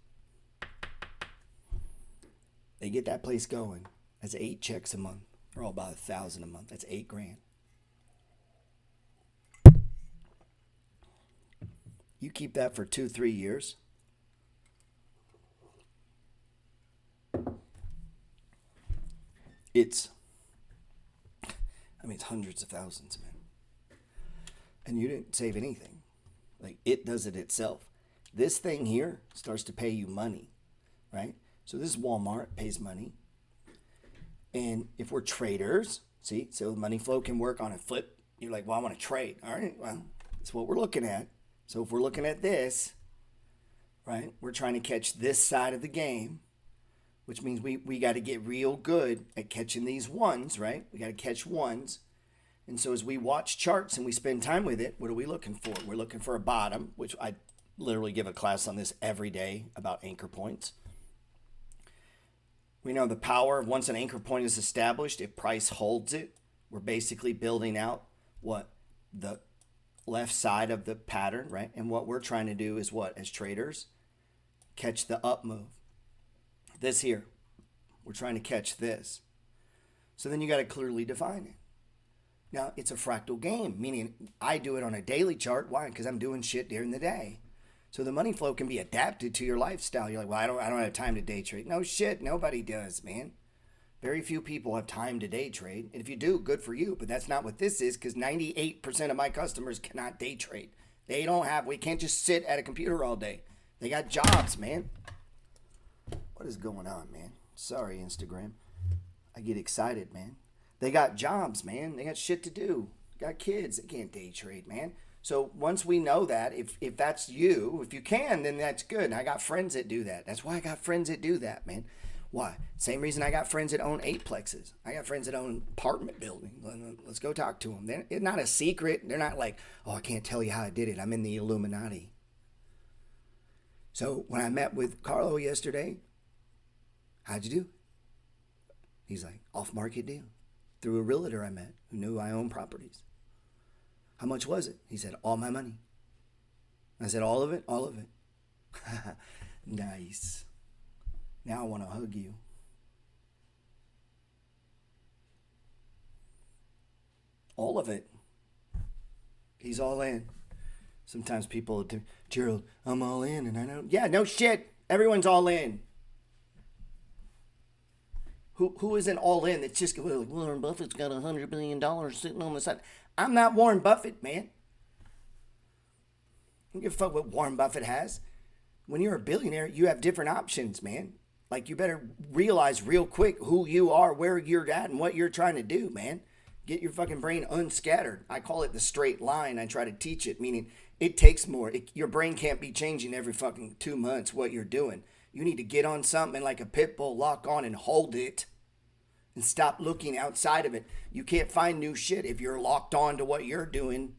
They get that place going. That's 8 checks a month. They're all about $1,000 a month. That's $8,000. You keep that for 2-3 years. It's hundreds of thousands, man. And you didn't save anything. Like, it does it itself. This thing here starts to pay you money, right? So this is Walmart, pays money. And if we're traders, see, so money flow can work on a flip. You're like, well, I want to trade. All right, well, that's what we're looking at. So if we're looking at this, right, we're trying to catch this side of the game, which means we got to get real good at catching these ones, right? We got to catch ones. And so as we watch charts and we spend time with it, what are we looking for? We're looking for a bottom, which I literally give a class on this every day about anchor points. We know the power of once an anchor point is established, if price holds it, we're basically building out what? The left side of the pattern, right? And what we're trying to do is what, as traders? Catch the up move. This here, we're trying to catch this. So then you got to clearly define it. Now, it's a fractal game, meaning I do it on a daily chart. Why? Because I'm doing shit during the day. So the money flow can be adapted to your lifestyle. You're like, well, I don't have time to day trade. No shit, nobody does, man. Very few people have time to day trade. And if you do, good for you. But that's not what this is, because 98% of my customers cannot day trade. We can't just sit at a computer all day. They got jobs, man. What is going on, man? Sorry, Instagram. I get excited, man. They got jobs, man. They got shit to do. got kids. They can't day trade, man. So once we know that, if that's you, if you can, then that's good. And I got friends that do that. That's why I got friends that do that, man. Why? Same reason I got friends that own eightplexes. I got friends that own apartment buildings. Let's go talk to them. It's not a secret. They're not like, oh, I can't tell you how I did it. I'm in the Illuminati. So when I met with Carlo yesterday, how'd you do? He's like, off-market deal. Through a realtor I met who knew I own properties. How much was it? He said, all my money. I said, all of it? All of it. Nice. Now I want to hug you. All of it. He's all in. Sometimes people do, Gerald, I'm all in, and I don't. Yeah, no shit. Everyone's all in. Who isn't all in? That's just, well, Warren Buffett's got $100 billion sitting on the side. I'm not Warren Buffett, man. I don't give a fuck what Warren Buffett has. When you're a billionaire, you have different options, man. Like, you better realize real quick who you are, where you're at, and what you're trying to do, man. Get your fucking brain unscattered. I call it the straight line. I try to teach it, meaning it takes more. Your brain can't be changing every fucking 2 months what you're doing. You need to get on something like a pit bull, lock on and hold it, and stop looking outside of it. You can't find new shit if you're locked on to what you're doing.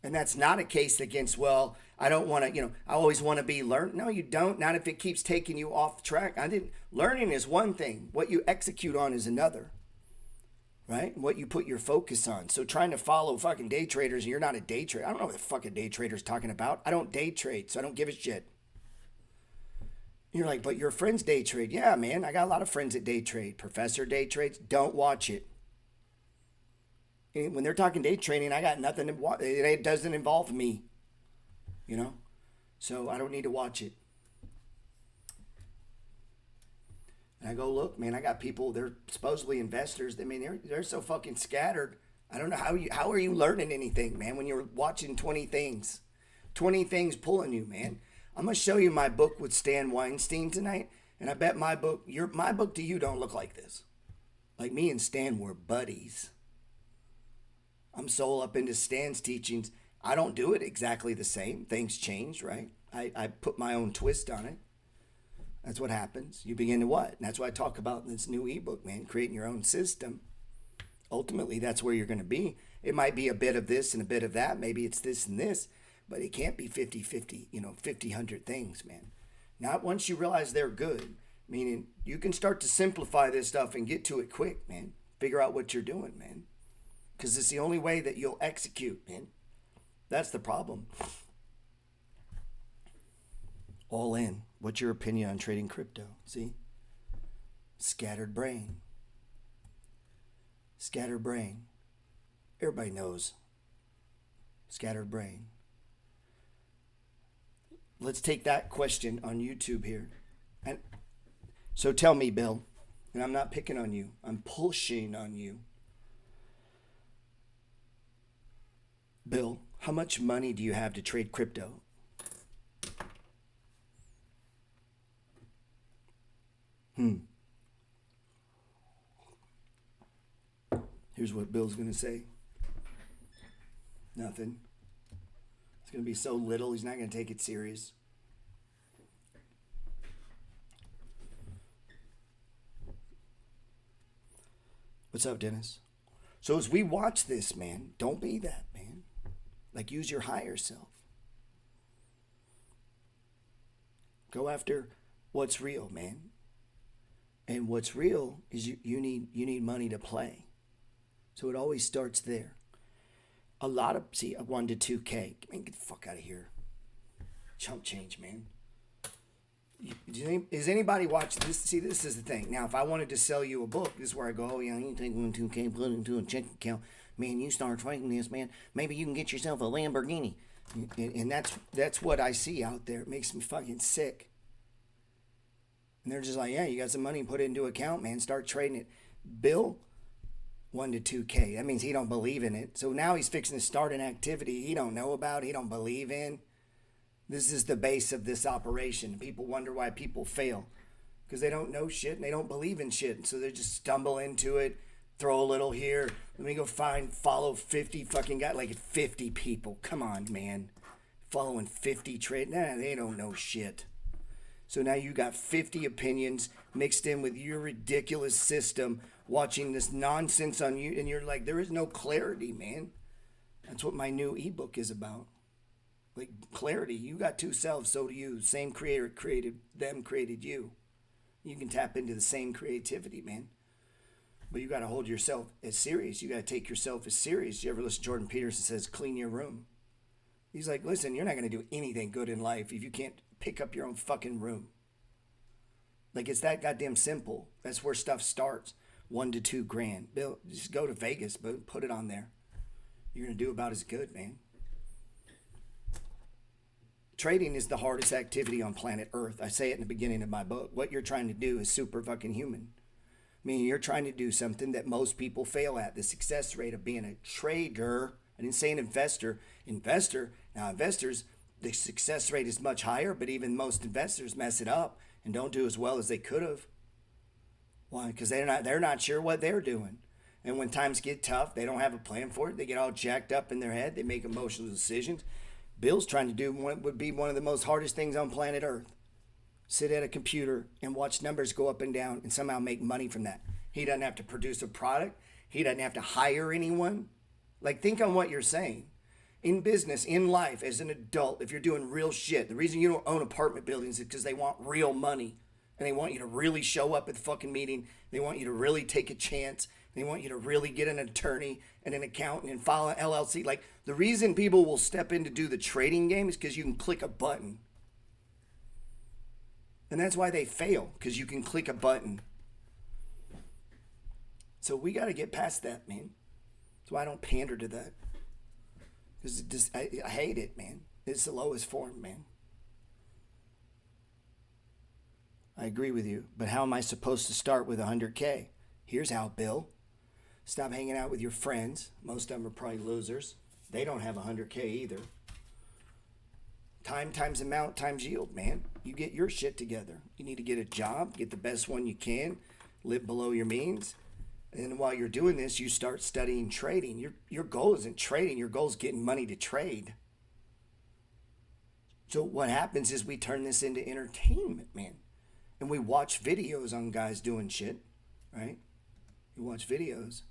And that's not a case against, well, I don't want to, I always want to be learned. No, you don't. Not if it keeps taking you off track. Learning is one thing. What you execute on is another. Right? What you put your focus on. So trying to follow fucking day traders, and you're not a day trader. I don't know what the fucking day trader's talking about. I don't day trade, so I don't give a shit. You're like, but your friends day trade. Yeah, man, I got a lot of friends that day trade. Professor day trades. Don't watch it. And when they're talking day trading, I got nothing to watch. It doesn't involve me. So I don't need to watch it. And I go, look, man, I got people, they're supposedly investors. I mean, they're so fucking scattered. I don't know how are you learning anything, man, when you're watching 20 things pulling you, man. I'm going to show you my book with Stan Weinstein tonight. And I bet my book to you don't look like this. Like, me and Stan were buddies. I'm so up into Stan's teachings. I don't do it exactly the same. Things change, right? I put my own twist on it. That's what happens. You begin to what? And that's what I talk about in this new ebook, man. Creating your own system. Ultimately, that's where you're going to be. It might be a bit of this and a bit of that. Maybe it's this and this. But it can't be 50-50, 50-100 things, man. Not once you realize they're good. Meaning, you can start to simplify this stuff and get to it quick, man. Figure out what you're doing, man. Because it's the only way that you'll execute, man. That's the problem. All in. What's your opinion on trading crypto? See? Scattered brain. Scattered brain. Everybody knows. Scattered brain. Let's take that question on YouTube here. And so tell me, Bill, and I'm not picking on you. I'm pushing on you. Bill, how much money do you have to trade crypto? Here's what Bill's going to say. Nothing. It's going to be so little, he's not going to take it serious. What's up, Dennis? So as we watch this, man, don't be that, man. Like, use your higher self. Go after what's real, man. And what's real is you need money to play. So it always starts there. A 1 to 2K. Man, get the fuck out of here. Chump change, man. Is anybody watching this? See, this is the thing. Now, if I wanted to sell you a book, this is where I go, oh, yeah, you take 1 2K, put it into a checking account. Man, you start trading this, man. Maybe you can get yourself a Lamborghini. And that's what I see out there. It makes me fucking sick. And they're just like, yeah, you got some money, put it into account, man. Start trading it. Bill, 1 to 2K. That means he don't believe in it. So now he's fixing to start an activity he don't know about, he don't believe in. This is the base of this operation. People wonder why people fail. Because they don't know shit and they don't believe in shit. So they just stumble into it. throw a little here. Let me go follow 50 fucking guys, like 50 people. Come on, man. Following 50 trade. Nah, they don't know shit. So now you got 50 opinions mixed in with your ridiculous system, watching this nonsense on you, and you're like, there is no clarity, man. That's what my new ebook is about. Like, clarity. You got two selves, so do you. Same creator created them, created you. You can tap into the same creativity, man. But you got to hold yourself as serious. You got to take yourself as serious. You ever listen to Jordan Peterson says, clean your room? He's like, listen, you're not going to do anything good in life if you can't pick up your own fucking room. Like, it's that goddamn simple. That's where stuff starts. $1 to $2 grand. Bill, just go to Vegas, but put it on there. You're going to do about as good, man. Trading is the hardest activity on planet Earth. I say it in the beginning of my book. What you're trying to do is super fucking human. Meaning you're trying to do something that most people fail at. The success rate of being a trader, I didn't say an investor. Now investors, the success rate is much higher, but even most investors mess it up and don't do as well as they could have. Why? Because they're not sure what they're doing. And when times get tough, they don't have a plan for it. They get all jacked up in their head. They make emotional decisions. Bill's trying to do what would be one of the most hardest things on planet Earth. Sit at a computer and watch numbers go up and down and somehow make money from that. He doesn't have to produce a product. He doesn't have to hire anyone. Like, think on what you're saying. In business, in life, as an adult, if you're doing real shit, the reason you don't own apartment buildings is because they want real money. And they want you to really show up at the fucking meeting. They want you to really take a chance. They want you to really get an attorney and an accountant and file an LLC. Like, the reason people will step in to do the trading game is because you can click a button. And that's why they fail, because you can click a button. So we got to get past that, man. That's why I don't pander to that. Because I hate it, man. It's the lowest form, man. I agree with you. But how am I supposed to start with 100K? Here's how, Bill. Stop hanging out with your friends. Most of them are probably losers. They don't have 100K either. Time times amount times yield, man. You get your shit together. You need to get a job, get the best one you can, live below your means. And while you're doing this, you start studying trading. Your goal isn't trading. Your goal is getting money to trade. So what happens is we turn this into entertainment, man. And we watch videos on guys doing shit, right? You watch videos.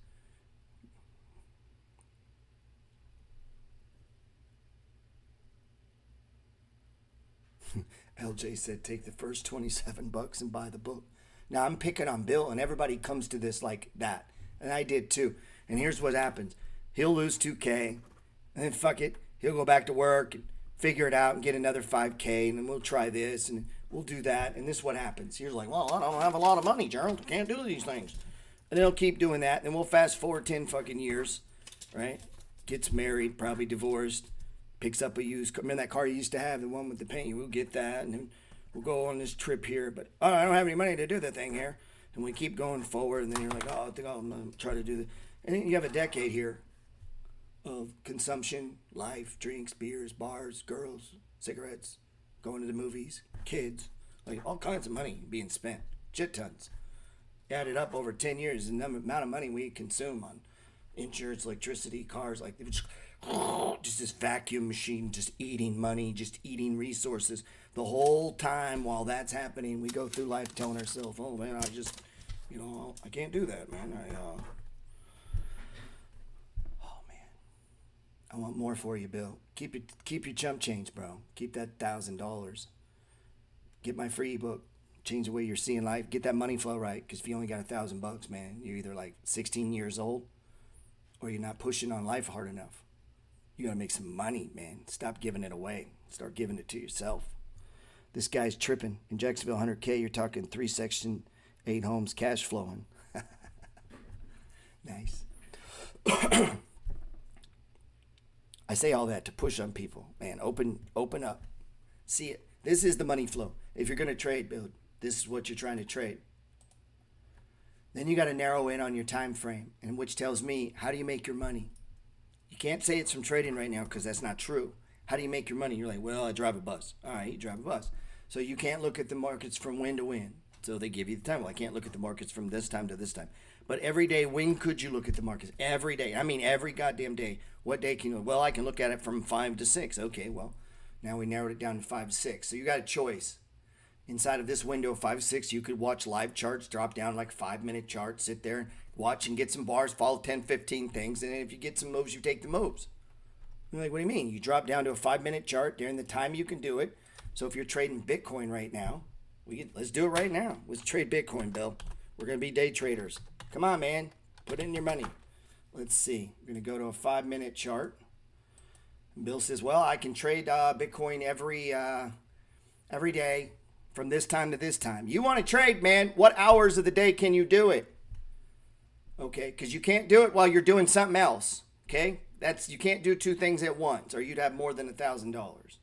LJ said, take the first $27 and buy the book. Now, I'm picking on Bill, and everybody comes to this like that. And I did too. And here's what happens. He'll lose 2K, and then fuck it. He'll go back to work and figure it out and get another 5K, and then we'll try this, and we'll do that. And this is what happens. He's like, well, I don't have a lot of money, Gerald. I can't do these things. And he'll keep doing that, and then we'll fast forward 10 fucking years, right? Gets married, probably divorced, picks up a used car. Remember that car you used to have, the one with the paint? We'll get that, and then we'll go on this trip here. But, oh, I don't have any money to do the thing here. And we keep going forward, and then you're like, oh, I think I'm going to try to do this. And then you have a decade here of consumption, life, drinks, beers, bars, girls, cigarettes, going to the movies, kids, like all kinds of money being spent, shit tons. Added up over 10 years, the amount of money we consume on insurance, electricity, cars, like just this vacuum machine, just eating money, just eating resources. The whole time while that's happening, we go through life telling ourselves, oh man, I can't do that, man. Oh man, I want more for you, Bill. Keep your chump change, bro. Keep that $1,000. Get my free ebook. Change the way you're seeing life. Get that money flow right. Because if you only got $1,000, man, you're either like 16 years old, or you're not pushing on life hard enough. You gotta make some money, man. Stop giving it away. Start giving it to yourself. This guy's tripping. In Jacksonville, 100K, you're talking 3 Section 8 homes cash flowing. Nice. I say all that to push on people, man. Open up. See it. This is the money flow. If you're gonna trade, Bill, this is what you're trying to trade. Then you got to narrow in on your time frame, and which tells me, how do you make your money? You can't say it's from trading right now because that's not true. How do you make your money? You're like, well, I drive a bus. All right, you drive a bus. So you can't look at the markets from when to when. So they give you the time. Well, I can't look at the markets from this time to this time. But every day, when could you look at the markets? Every day. I mean, every goddamn day. What day can you? Well, I can look at it from 5 to 6. Okay, well, now we narrowed it down to 5 to 6. So you got a choice. Inside of this window of 5 to 6, you could watch live charts drop down like 5-minute charts. Sit there and watch and get some bars, follow 10, 15 things. And then if you get some moves, you take the moves. You're like, what do you mean? You drop down to a 5-minute chart during the time you can do it. So if you're trading Bitcoin right now, let's do it right now. Let's trade Bitcoin, Bill. We're going to be day traders. Come on, man. Put in your money. Let's see. We're going to go to a 5-minute chart. Bill says, well, I can trade Bitcoin every day from this time to this time. You want to trade, man. What hours of the day can you do it? Okay, because you can't do it while you're doing something else. Okay, you can't do 2 things at once or you'd have more than $1,000.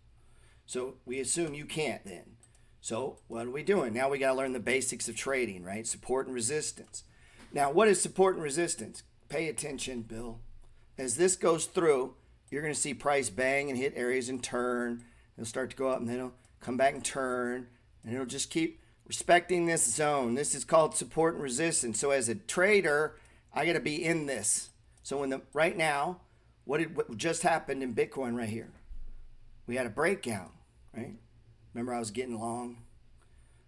So we assume you can't then. So what are we doing? Now we got to learn the basics of trading, right? Support and resistance. Now, what is support and resistance? Pay attention, Bill. As this goes through, you're going to see price bang and hit areas and turn. It'll start to go up and then it'll come back and turn. And it'll just keep respecting this zone. This is called support and resistance. So as a trader, I got to be in this. So right now, what just happened in Bitcoin right here? We had a breakout, right? Remember I was getting long?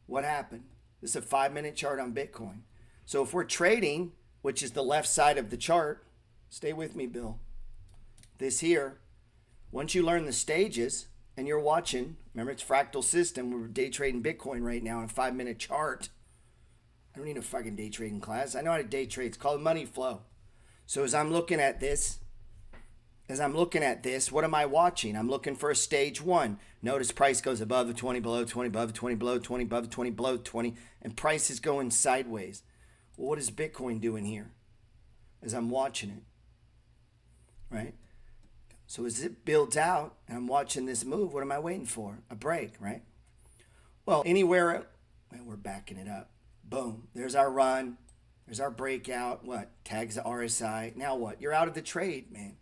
What happened? This is a 5-minute chart on Bitcoin. So if we're trading, which is the left side of the chart, stay with me, Bill. This here, once you learn the stages and you're watching, remember it's fractal system, we're day trading Bitcoin right now on a 5-minute chart. I don't need a fucking day trading class. I know how to day trade. It's called money flow. So as I'm looking at this, what am I watching? I'm looking for a stage 1. Notice price goes above the 20, below 20, above the 20, below 20, above the 20, below 20, and price is going sideways. Well, what is Bitcoin doing here as I'm watching it? Right? So as it builds out and I'm watching this move, what am I waiting for? A break, right? Well, we're backing it up. Boom. There's our run. There's our breakout. What? Tags the RSI. Now what? You're out of the trade, man.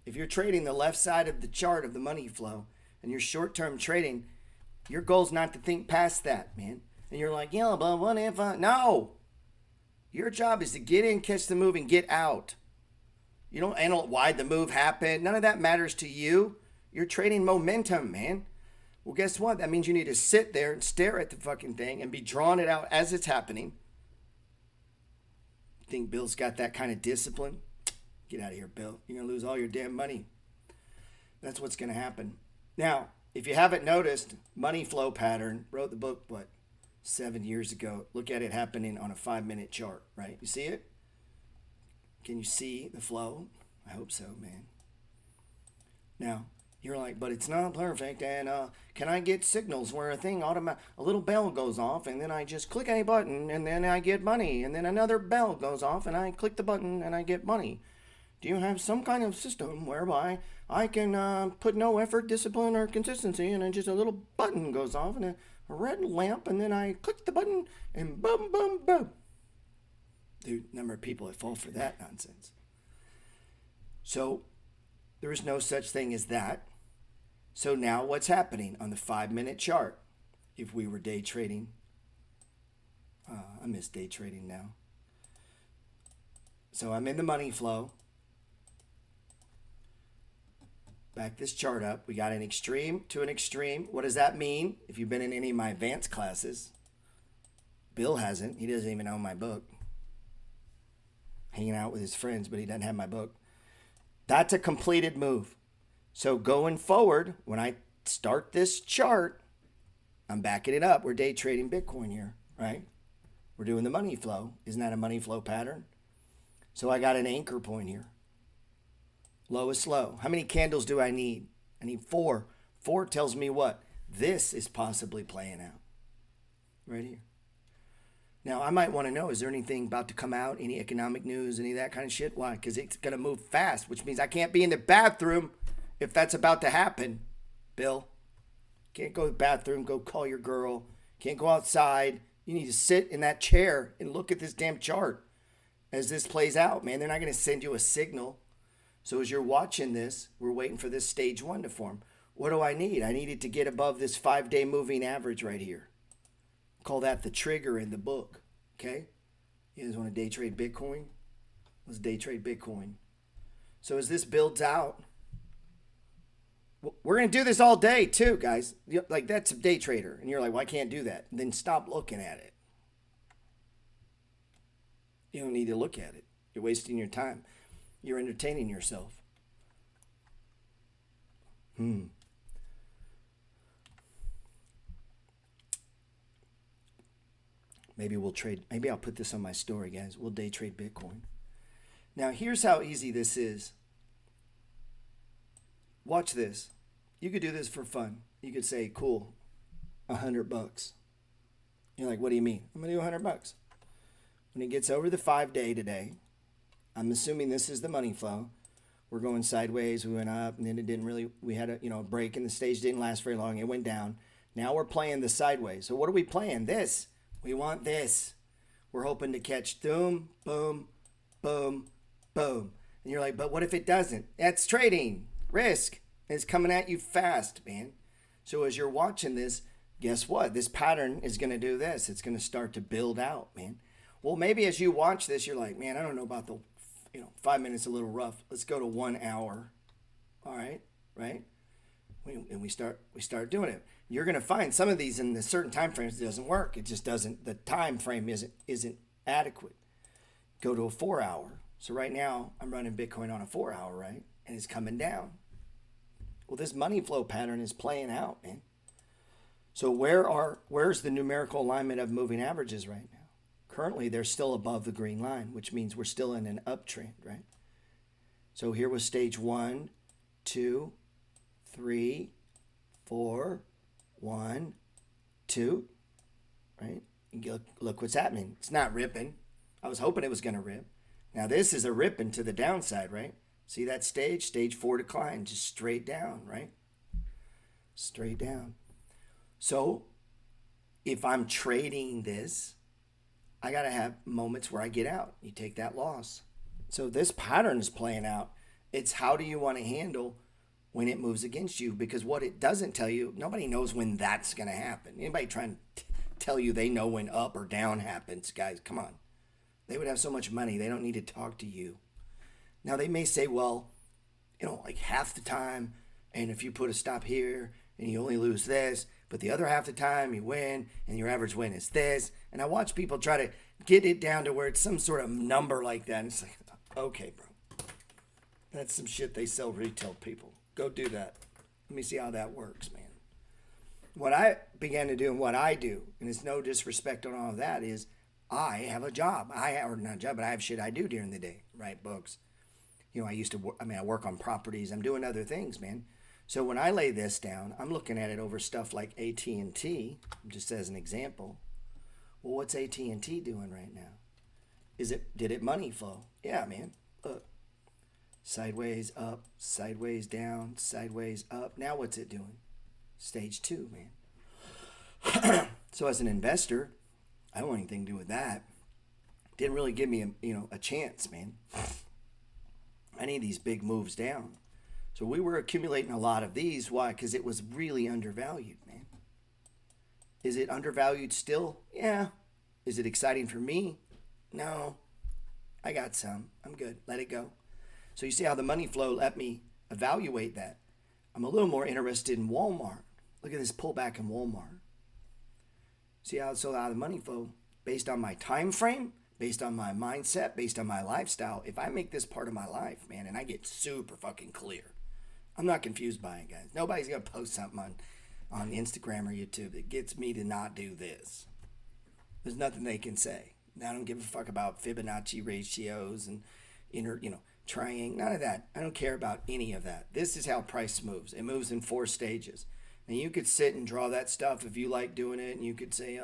If you're trading the left side of the chart of the money flow and you're short-term trading, your goal's not to think past that, man. And you're like, yeah, but what if No. Your job is to get in, catch the move, and get out. You don't analyze why the move happened. None of that matters to you. You're trading momentum, man. Well, guess what? That means you need to sit there and stare at the fucking thing and be drawing it out as it's happening. Think Bill's got that kind of discipline? Get out of here, Bill. You're going to lose all your damn money. That's what's going to happen. Now, if you haven't noticed, money flow pattern, wrote the book, 7 years ago. Look at it happening on a 5-minute chart, right? You see it? Can you see the flow? I hope so, man. Now, you're like, but it's not perfect, and can I get signals where a little bell goes off, and then I just click a button, and then I get money, and then another bell goes off, and I click the button, and I get money? Do you have some kind of system whereby I can put no effort, discipline, or consistency, and then just a little button goes off, and a red lamp, and then I click the button, and boom, boom, boom. Dude, number of people that fall for that nonsense. So there is no such thing as that. So now what's happening on the 5-minute chart? If we were day trading, I miss day trading now. So I'm in the money flow. Back this chart up. We got an extreme to an extreme. What does that mean? If you've been in any of my advanced classes, Bill hasn't. He doesn't even own my book. Hanging out with his friends, but he doesn't have my book. That's a completed move. So going forward, when I start this chart, I'm backing it up. We're day trading Bitcoin here, right? We're doing the money flow. Isn't that a money flow pattern? So I got an anchor point here. Lowest low. How many candles do I need? I need 4. 4 tells me what? This is possibly playing out. Right here. Now, I might want to know, is there anything about to come out? Any economic news? Any of that kind of shit? Why? Because it's going to move fast, which means I can't be in the bathroom if that's about to happen, Bill. Can't go to the bathroom, go call your girl. Can't go outside. You need to sit in that chair and look at this damn chart as this plays out, man. They're not going to send you a signal. So as you're watching this, we're waiting for this stage 1 to form. What do I need? I need it to get above this 5-day moving average right here. Call that the trigger in the book, okay? You guys want to day trade Bitcoin? Let's day trade Bitcoin. So as this builds out, we're going to do this all day too, guys. Like, that's a day trader. And you're like, well, I can't do that. Then stop looking at it. You don't need to look at it. You're wasting your time. You're entertaining yourself. Maybe we'll trade. Maybe I'll put this on my story, guys. We'll day trade Bitcoin. Now, here's how easy this is. Watch this. You could do this for fun. You could say, cool, $100. You're like, what do you mean? I'm going to do $100. When it gets over the 5-day today, I'm assuming this is the money flow. We're going sideways. We went up, and then it didn't really, we had a break, and the stage didn't last very long. It went down. Now we're playing the sideways. So what are we playing? This. We want this. We're hoping to catch boom, boom, boom, boom. And you're like, but what if it doesn't? That's trading. Risk. It's coming at you fast, man. So as you're watching this, guess what? This pattern is going to do this. It's going to start to build out, man. Well, maybe as you watch this, you're like, man, I don't know about the, 5 minutes a little rough. Let's go to 1 hour. All right, right? And we start doing it. You're going to find some of these in the certain time frames it doesn't work. It just doesn't. The time frame isn't adequate. Go to a 4 hour. So right now I'm running Bitcoin on a 4 hour, right? And it's coming down. Well, this money flow pattern is playing out, man. So where's the numerical alignment of moving averages right now? Currently, they're still above the green line, which means we're still in an uptrend, right? So here was stage 1, 2, 3, 4, 1, 2, right? And look what's happening. It's not ripping. I was hoping it was going to rip. Now this is a ripping to the downside, right? See that stage 4 decline, just straight down, right? Straight down. So if I'm trading this, I got to have moments where I get out. You take that loss. So this pattern is playing out. It's how do you want to handle when it moves against you? Because what it doesn't tell you, nobody knows when that's going to happen. Anybody trying to tell you they know when up or down happens, guys, come on. They would have so much money, they don't need to talk to you. Now, they may say, well, like half the time, and if you put a stop here and you only lose this, but the other half the time you win and your average win is this. And I watch people try to get it down to where it's some sort of number like that. And it's like, okay, bro. That's some shit they sell retail people. Go do that. Let me see how that works, man. What I began to do and what I do, and it's no disrespect on all of that, is I have a job. Or not a job, but I have shit I do during the day. Write books. I used to work, I work on properties. I'm doing other things, man. So when I lay this down, I'm looking at it over stuff like AT&T, just as an example. Well, what's AT&T doing right now? Did it money flow? Yeah, man. Look. Sideways up, sideways down, sideways up. Now what's it doing? Stage 2, man. So as an investor, I don't want anything to do with that. Didn't really give me a chance, man. I need these big moves down. So we were accumulating a lot of these. Why? Because it was really undervalued, man. Is it undervalued still? Yeah. Is it exciting for me? No. I got some. I'm good. Let it go. So you see how the money flow let me evaluate that. I'm a little more interested in Walmart. Look at this pullback in Walmart. See how the money flow, based on my time frame, based on my mindset, based on my lifestyle, if I make this part of my life, man, and I get super fucking clear, I'm not confused by it, guys. Nobody's going to post something on Instagram or YouTube that gets me to not do this. There's nothing they can say. I don't give a fuck about Fibonacci ratios and triangle, none of that. I don't care about any of that. This is how price moves. It moves in 4 stages. And you could sit and draw that stuff if you like doing it, and you could say,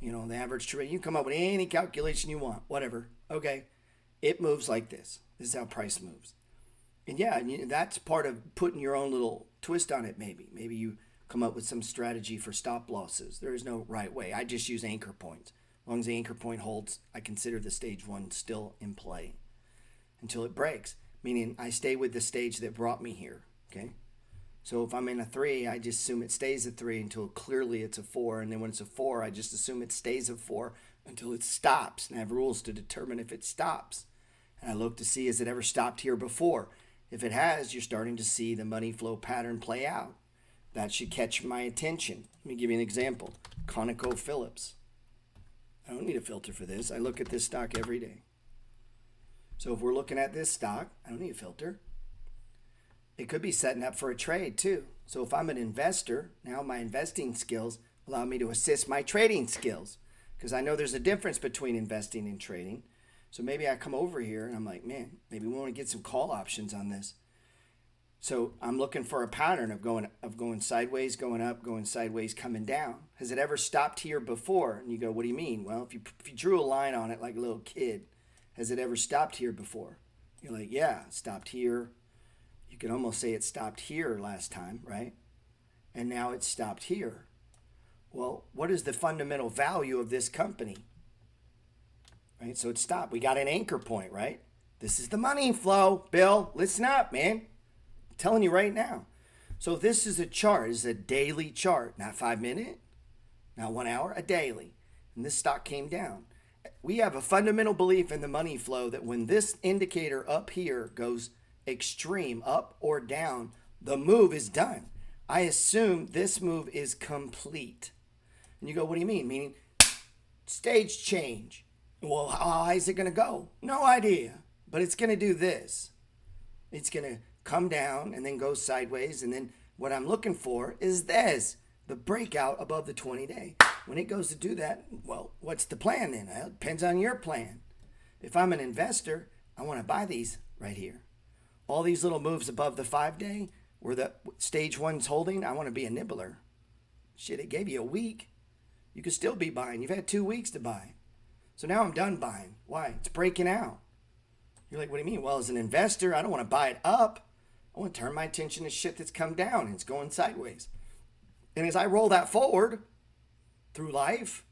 the average trade. You come up with any calculation you want, whatever. Okay, it moves like this. This is how price moves. And yeah, that's part of putting your own little twist on it, maybe. Maybe you come up with some strategy for stop losses. There is no right way. I just use anchor points. As long as the anchor point holds, I consider the stage 1 still in play until it breaks, meaning I stay with the stage that brought me here, okay? So if I'm in a 3, I just assume it stays a 3 until clearly it's a 4. And then when it's a 4, I just assume it stays a 4 until it stops. And I have rules to determine if it stops. And I look to see, has it ever stopped here before? If it has, you're starting to see the money flow pattern play out. That should catch my attention. Let me give you an example. ConocoPhillips. I don't need a filter for this. I look at this stock every day. So if we're looking at this stock, I don't need a filter. It could be setting up for a trade too. So if I'm an investor, now my investing skills allow me to assist my trading skills, because I know there's a difference between investing and trading. So maybe I come over here and I'm like, man, maybe we want to get some call options on this. So I'm looking for a pattern of going sideways, going up, going sideways, coming down. Has it ever stopped here before? And you go, what do you mean? Well, if you drew a line on it like a little kid, has it ever stopped here before? You're like, yeah, it stopped here. You can almost say it stopped here last time, right? And now it's stopped here. Well, what is the fundamental value of this company? Right? So it stopped. We got an anchor point, right? This is the money flow. Bill, listen up, man. I'm telling you right now. So this is a chart. It's a daily chart, not 5 minute, not 1 hour, a daily. And this stock came down. We have a fundamental belief in the money flow that when this indicator up here goes extreme, up or down, the move is done. I assume this move is complete. And you go, what do you mean? Meaning stage change. Well, how high is it going to go? No idea. But it's going to do this. It's going to come down and then go sideways. And then what I'm looking for is this, the breakout above the 20-day. When it goes to do that, well, what's the plan then? It depends on your plan. If I'm an investor, I want to buy these right here. All these little moves above the 5-day where the stage one's holding, I want to be a nibbler. Shit, it gave you a week. You could still be buying. You've had 2 weeks to buy. So now I'm done buying. Why? It's breaking out. You're like, what do you mean? Well, as an investor, I don't want to buy it up. I want to turn my attention to shit that's come down and it's going sideways. And as I roll that forward through life,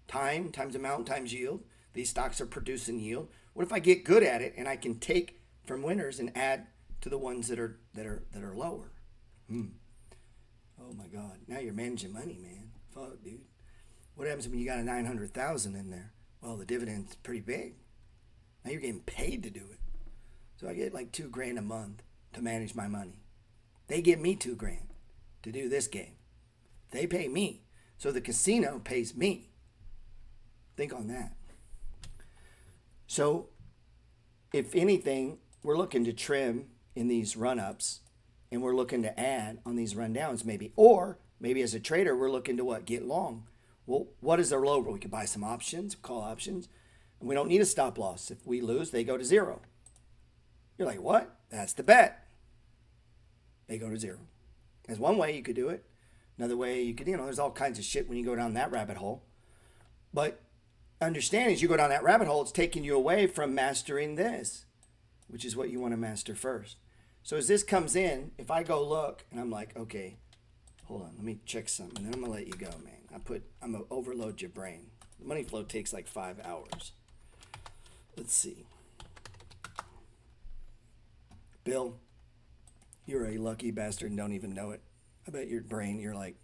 time times amount times yield, these stocks are producing yield. What if I get good at it and I can take from winners and add to the ones that are lower? Oh my God! Now you're managing money, man. Fuck, dude. What happens when you got a 900,000 in there? Well, the dividend's pretty big. Now you're getting paid to do it. So I get like $2,000 a month to manage my money. They give me $2,000 to do this game. They pay me. So the casino pays me. Think on that. So if anything, we're looking to trim in these run-ups and we're looking to add on these rundowns maybe. Or maybe as a trader, we're looking to what? Get long. Well, what is our low? We could buy some options, call options, and we don't need a stop loss. If we lose, they go to zero. You're like, what? That's the bet. They go to zero. There's one way you could do it. Another way you could, there's all kinds of shit when you go down that rabbit hole. But understand as you go down that rabbit hole, it's taking you away from mastering this, which is what you want to master first. So as this comes in, if I go look and I'm like, okay, hold on, let me check something, and then I'm going to let you go, man. I'm going to overload your brain. The money flow takes like 5 hours. Let's see. Bill, you're a lucky bastard and don't even know it. I bet your brain, you're like,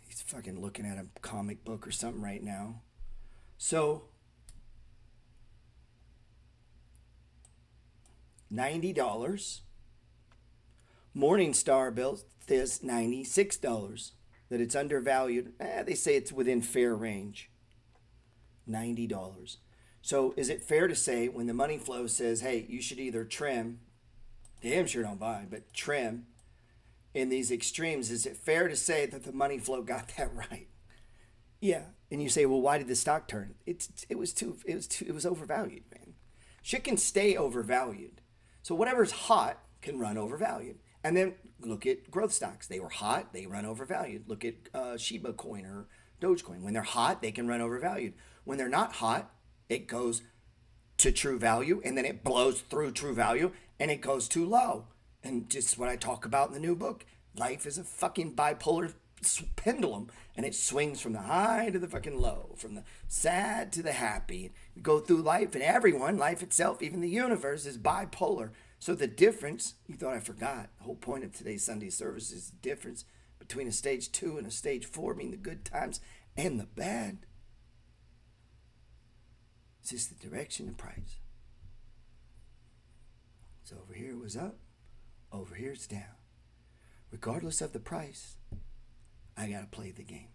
he's fucking looking at a comic book or something right now. So, $90. Morningstar Bill says $96. That it's undervalued. They say it's within fair range. $90. So is it fair to say when the money flow says, hey, you should either trim, damn sure don't buy, but trim in these extremes, is it fair to say that the money flow got that right? Yeah. And you say, well, why did the stock turn? It was overvalued, man. Shit can stay overvalued. So whatever's hot can run overvalued. And then look at growth stocks. They were hot, they run overvalued. Look at Shiba coin or Dogecoin. When they're hot, they can run overvalued. When they're not hot, it goes to true value, and then it blows through true value, and it goes too low. And just what I talk about in the new book, life is a fucking bipolar pendulum, and it swings from the high to the fucking low, from the sad to the happy. You go through life, and everyone, life itself, even the universe, is bipolar. So the difference, you thought I forgot, the whole point of today's Sunday service is the difference between a stage 2 and a stage 4, meaning the good times and the bad. It's just the direction and price. So over here it was up, over here it's down. Regardless of the price, I got to play the game.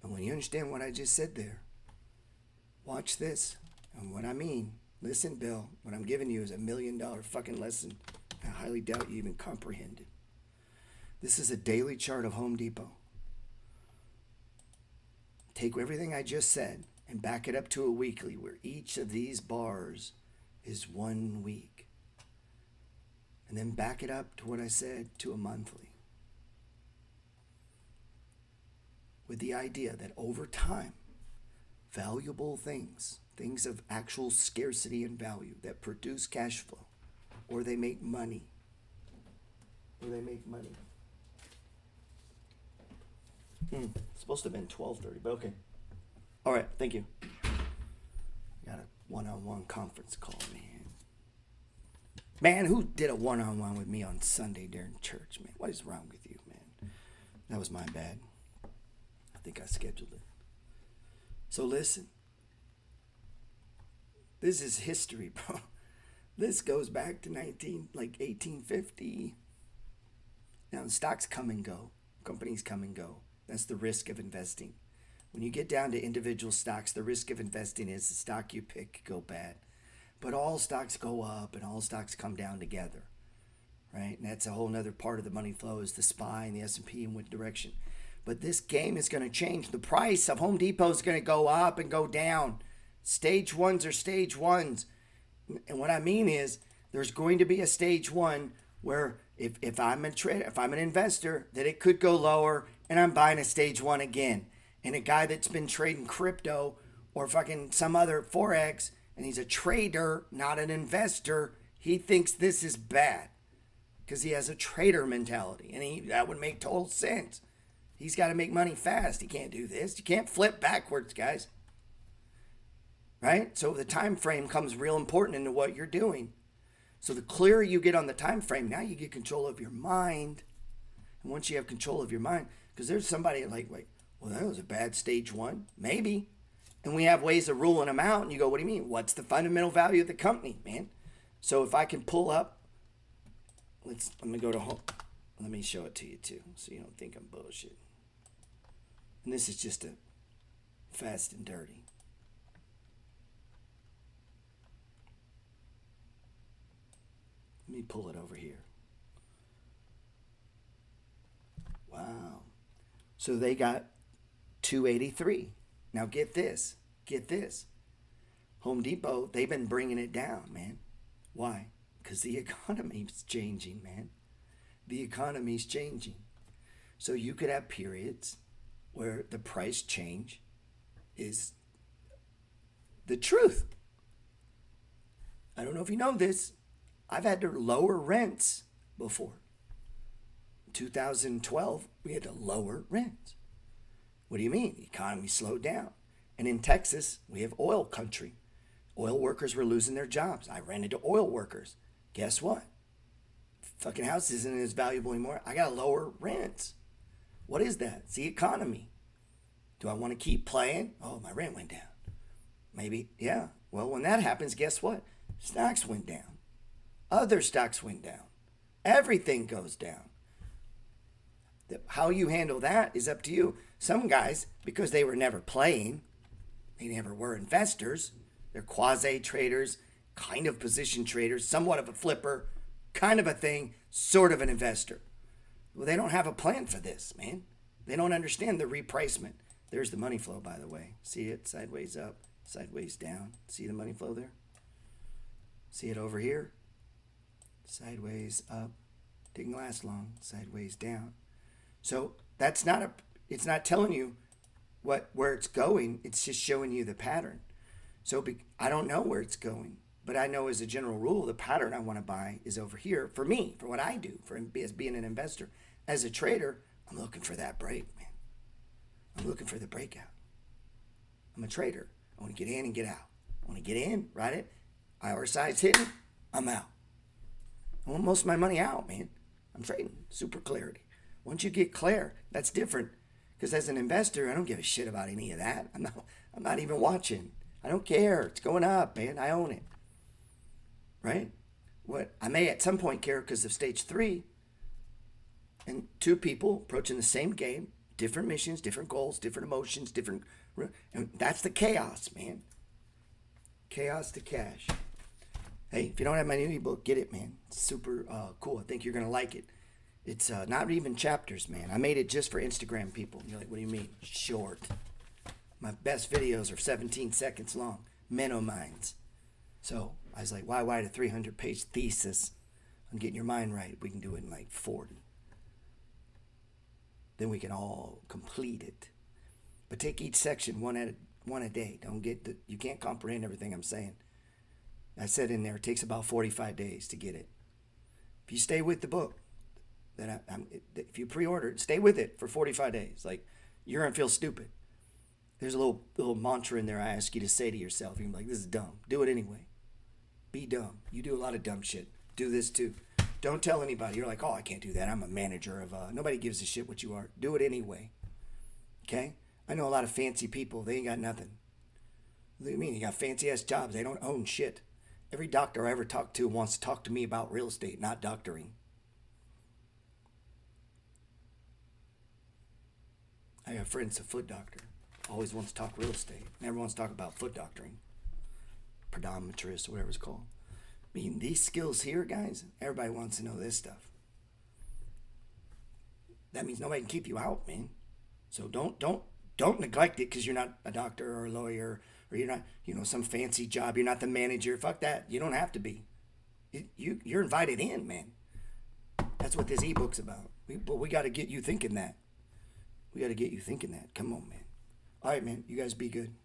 And when you understand what I just said there, watch this. And what I mean, listen, Bill, what I'm giving you is $1 million fucking lesson. I highly doubt you even comprehend it. This is a daily chart of Home Depot. Take everything I just said and back it up to a weekly where each of these bars is 1 week. And then back it up to what I said to a monthly. With the idea that over time, valuable things of actual scarcity and value that produce cash flow, or they make money. It's supposed to have been 12:30, but okay. All right, thank you. Got a one-on-one conference call, man. Man, who did a one-on-one with me on Sunday during church, man? What is wrong with you, man? That was my bad. I think I scheduled it. So listen. This is history, bro. This goes back to 1850. Now, stocks come and go. Companies come and go. That's the risk of investing. When you get down to individual stocks, the risk of investing is the stock you pick go bad. But all stocks go up and all stocks come down together, right? And that's a whole other part of the money flow is the SPY and the S&P in what direction. But this game is going to change. The price of Home Depot is going to go up and go down. Stage ones are stage ones. And what I mean is there's going to be a stage one where if I'm a trader, if I'm an investor, that it could go lower and I'm buying a stage one again. And a guy that's been trading crypto or fucking some other Forex, and he's a trader, not an investor, he thinks this is bad because he has a trader mentality. And that would make total sense. He's got to make money fast. He can't do this. You can't flip backwards, guys. Right? So the time frame comes real important into what you're doing. So the clearer you get on the time frame, now you get control of your mind. And once you have control of your mind, because there's somebody like, well, that was a bad stage one. Maybe. And we have ways of ruling them out. And you go, what do you mean? What's the fundamental value of the company, man? So if I can pull up, let me go to home. Let me show it to you too, so you don't think I'm bullshit. And this is just a fast and dirty. Let me pull it over here. Wow. So they got 283. Now get this. Home Depot, they've been bringing it down, man. Why? Because the economy's changing, man. The economy's changing. So you could have periods where the price change is the truth. I don't know if you know this. I've had to lower rents before. In 2012, we had to lower rents. What do you mean? The economy slowed down. And in Texas, we have oil country. Oil workers were losing their jobs. I ran into oil workers. Guess what? Fucking house isn't as valuable anymore. I got to lower rents. What is that? It's the economy. Do I want to keep playing? Oh, my rent went down. Maybe, yeah. Well, when that happens, guess what? Stocks went down. Other stocks went down. Everything goes down. How you handle that is up to you. Some guys, because they were never playing, they never were investors. They're quasi-traders, kind of position traders, somewhat of a flipper, kind of a thing, sort of an investor. Well, they don't have a plan for this, man. They don't understand the repricement. There's the money flow, by the way. See it? Sideways up, sideways down. See the money flow there? See it over here? Sideways up. Didn't last long. Sideways down. So that's not it's not telling you where it's going. It's just showing you the pattern. So I don't know where it's going, but I know as a general rule, the pattern I want to buy is over here for me, for what I do, as being an investor. As a trader, I'm looking for that break, man. I'm looking for the breakout. I'm a trader. I want to get in and get out. Want to get in, ride it. IR hitting, I'm out. I want most of my money out, man. I'm trading super clarity. Once you get clear, that's different. Because as an investor, I don't give a shit about any of that. I'm not even watching. I don't care. It's going up, man. I own it. Right? What I may at some point care because of stage 3 and 2 people approaching the same game, different missions, different goals, different emotions, and that's the chaos, man. Chaos to cash. Hey, if you don't have my new ebook, get it, man. It's super cool. I think you're going to like it. It's not even chapters, man. I made it just for Instagram people. You're like, what do you mean? Short. My best videos are 17 seconds long. Minnow minds. So I was like, why write a 300-page thesis on getting your mind right? We can do it in like 40. Then we can all complete it. But take each section one a day. You can't comprehend everything I'm saying. I said in there, it takes about 45 days to get it. If you stay with the book, then if you pre-order it, stay with it for 45 days. Like, you're going to feel stupid. There's a little mantra in there I ask you to say to yourself. You're like, this is dumb. Do it anyway. Be dumb. You do a lot of dumb shit. Do this too. Don't tell anybody. You're like, oh, I can't do that. I'm a manager of nobody gives a shit what you are. Do it anyway. Okay? I know a lot of fancy people. They ain't got nothing. What do you mean? You got fancy-ass jobs. They don't own shit. Every doctor I ever talked to wants to talk to me about real estate, not doctoring. I have friends, a foot doctor. Always wants to talk real estate. Never wants to talk about foot doctoring. Podometrist, whatever it's called. I mean, these skills here, guys, everybody wants to know this stuff. That means nobody can keep you out, man. So don't neglect it because you're not a doctor or a lawyer or you're not, some fancy job. You're not the manager. Fuck that. You don't have to be. You're invited in, man. That's what this ebook's about. But we got to get you thinking that. We got to get you thinking that. Come on, man. All right, man. You guys be good.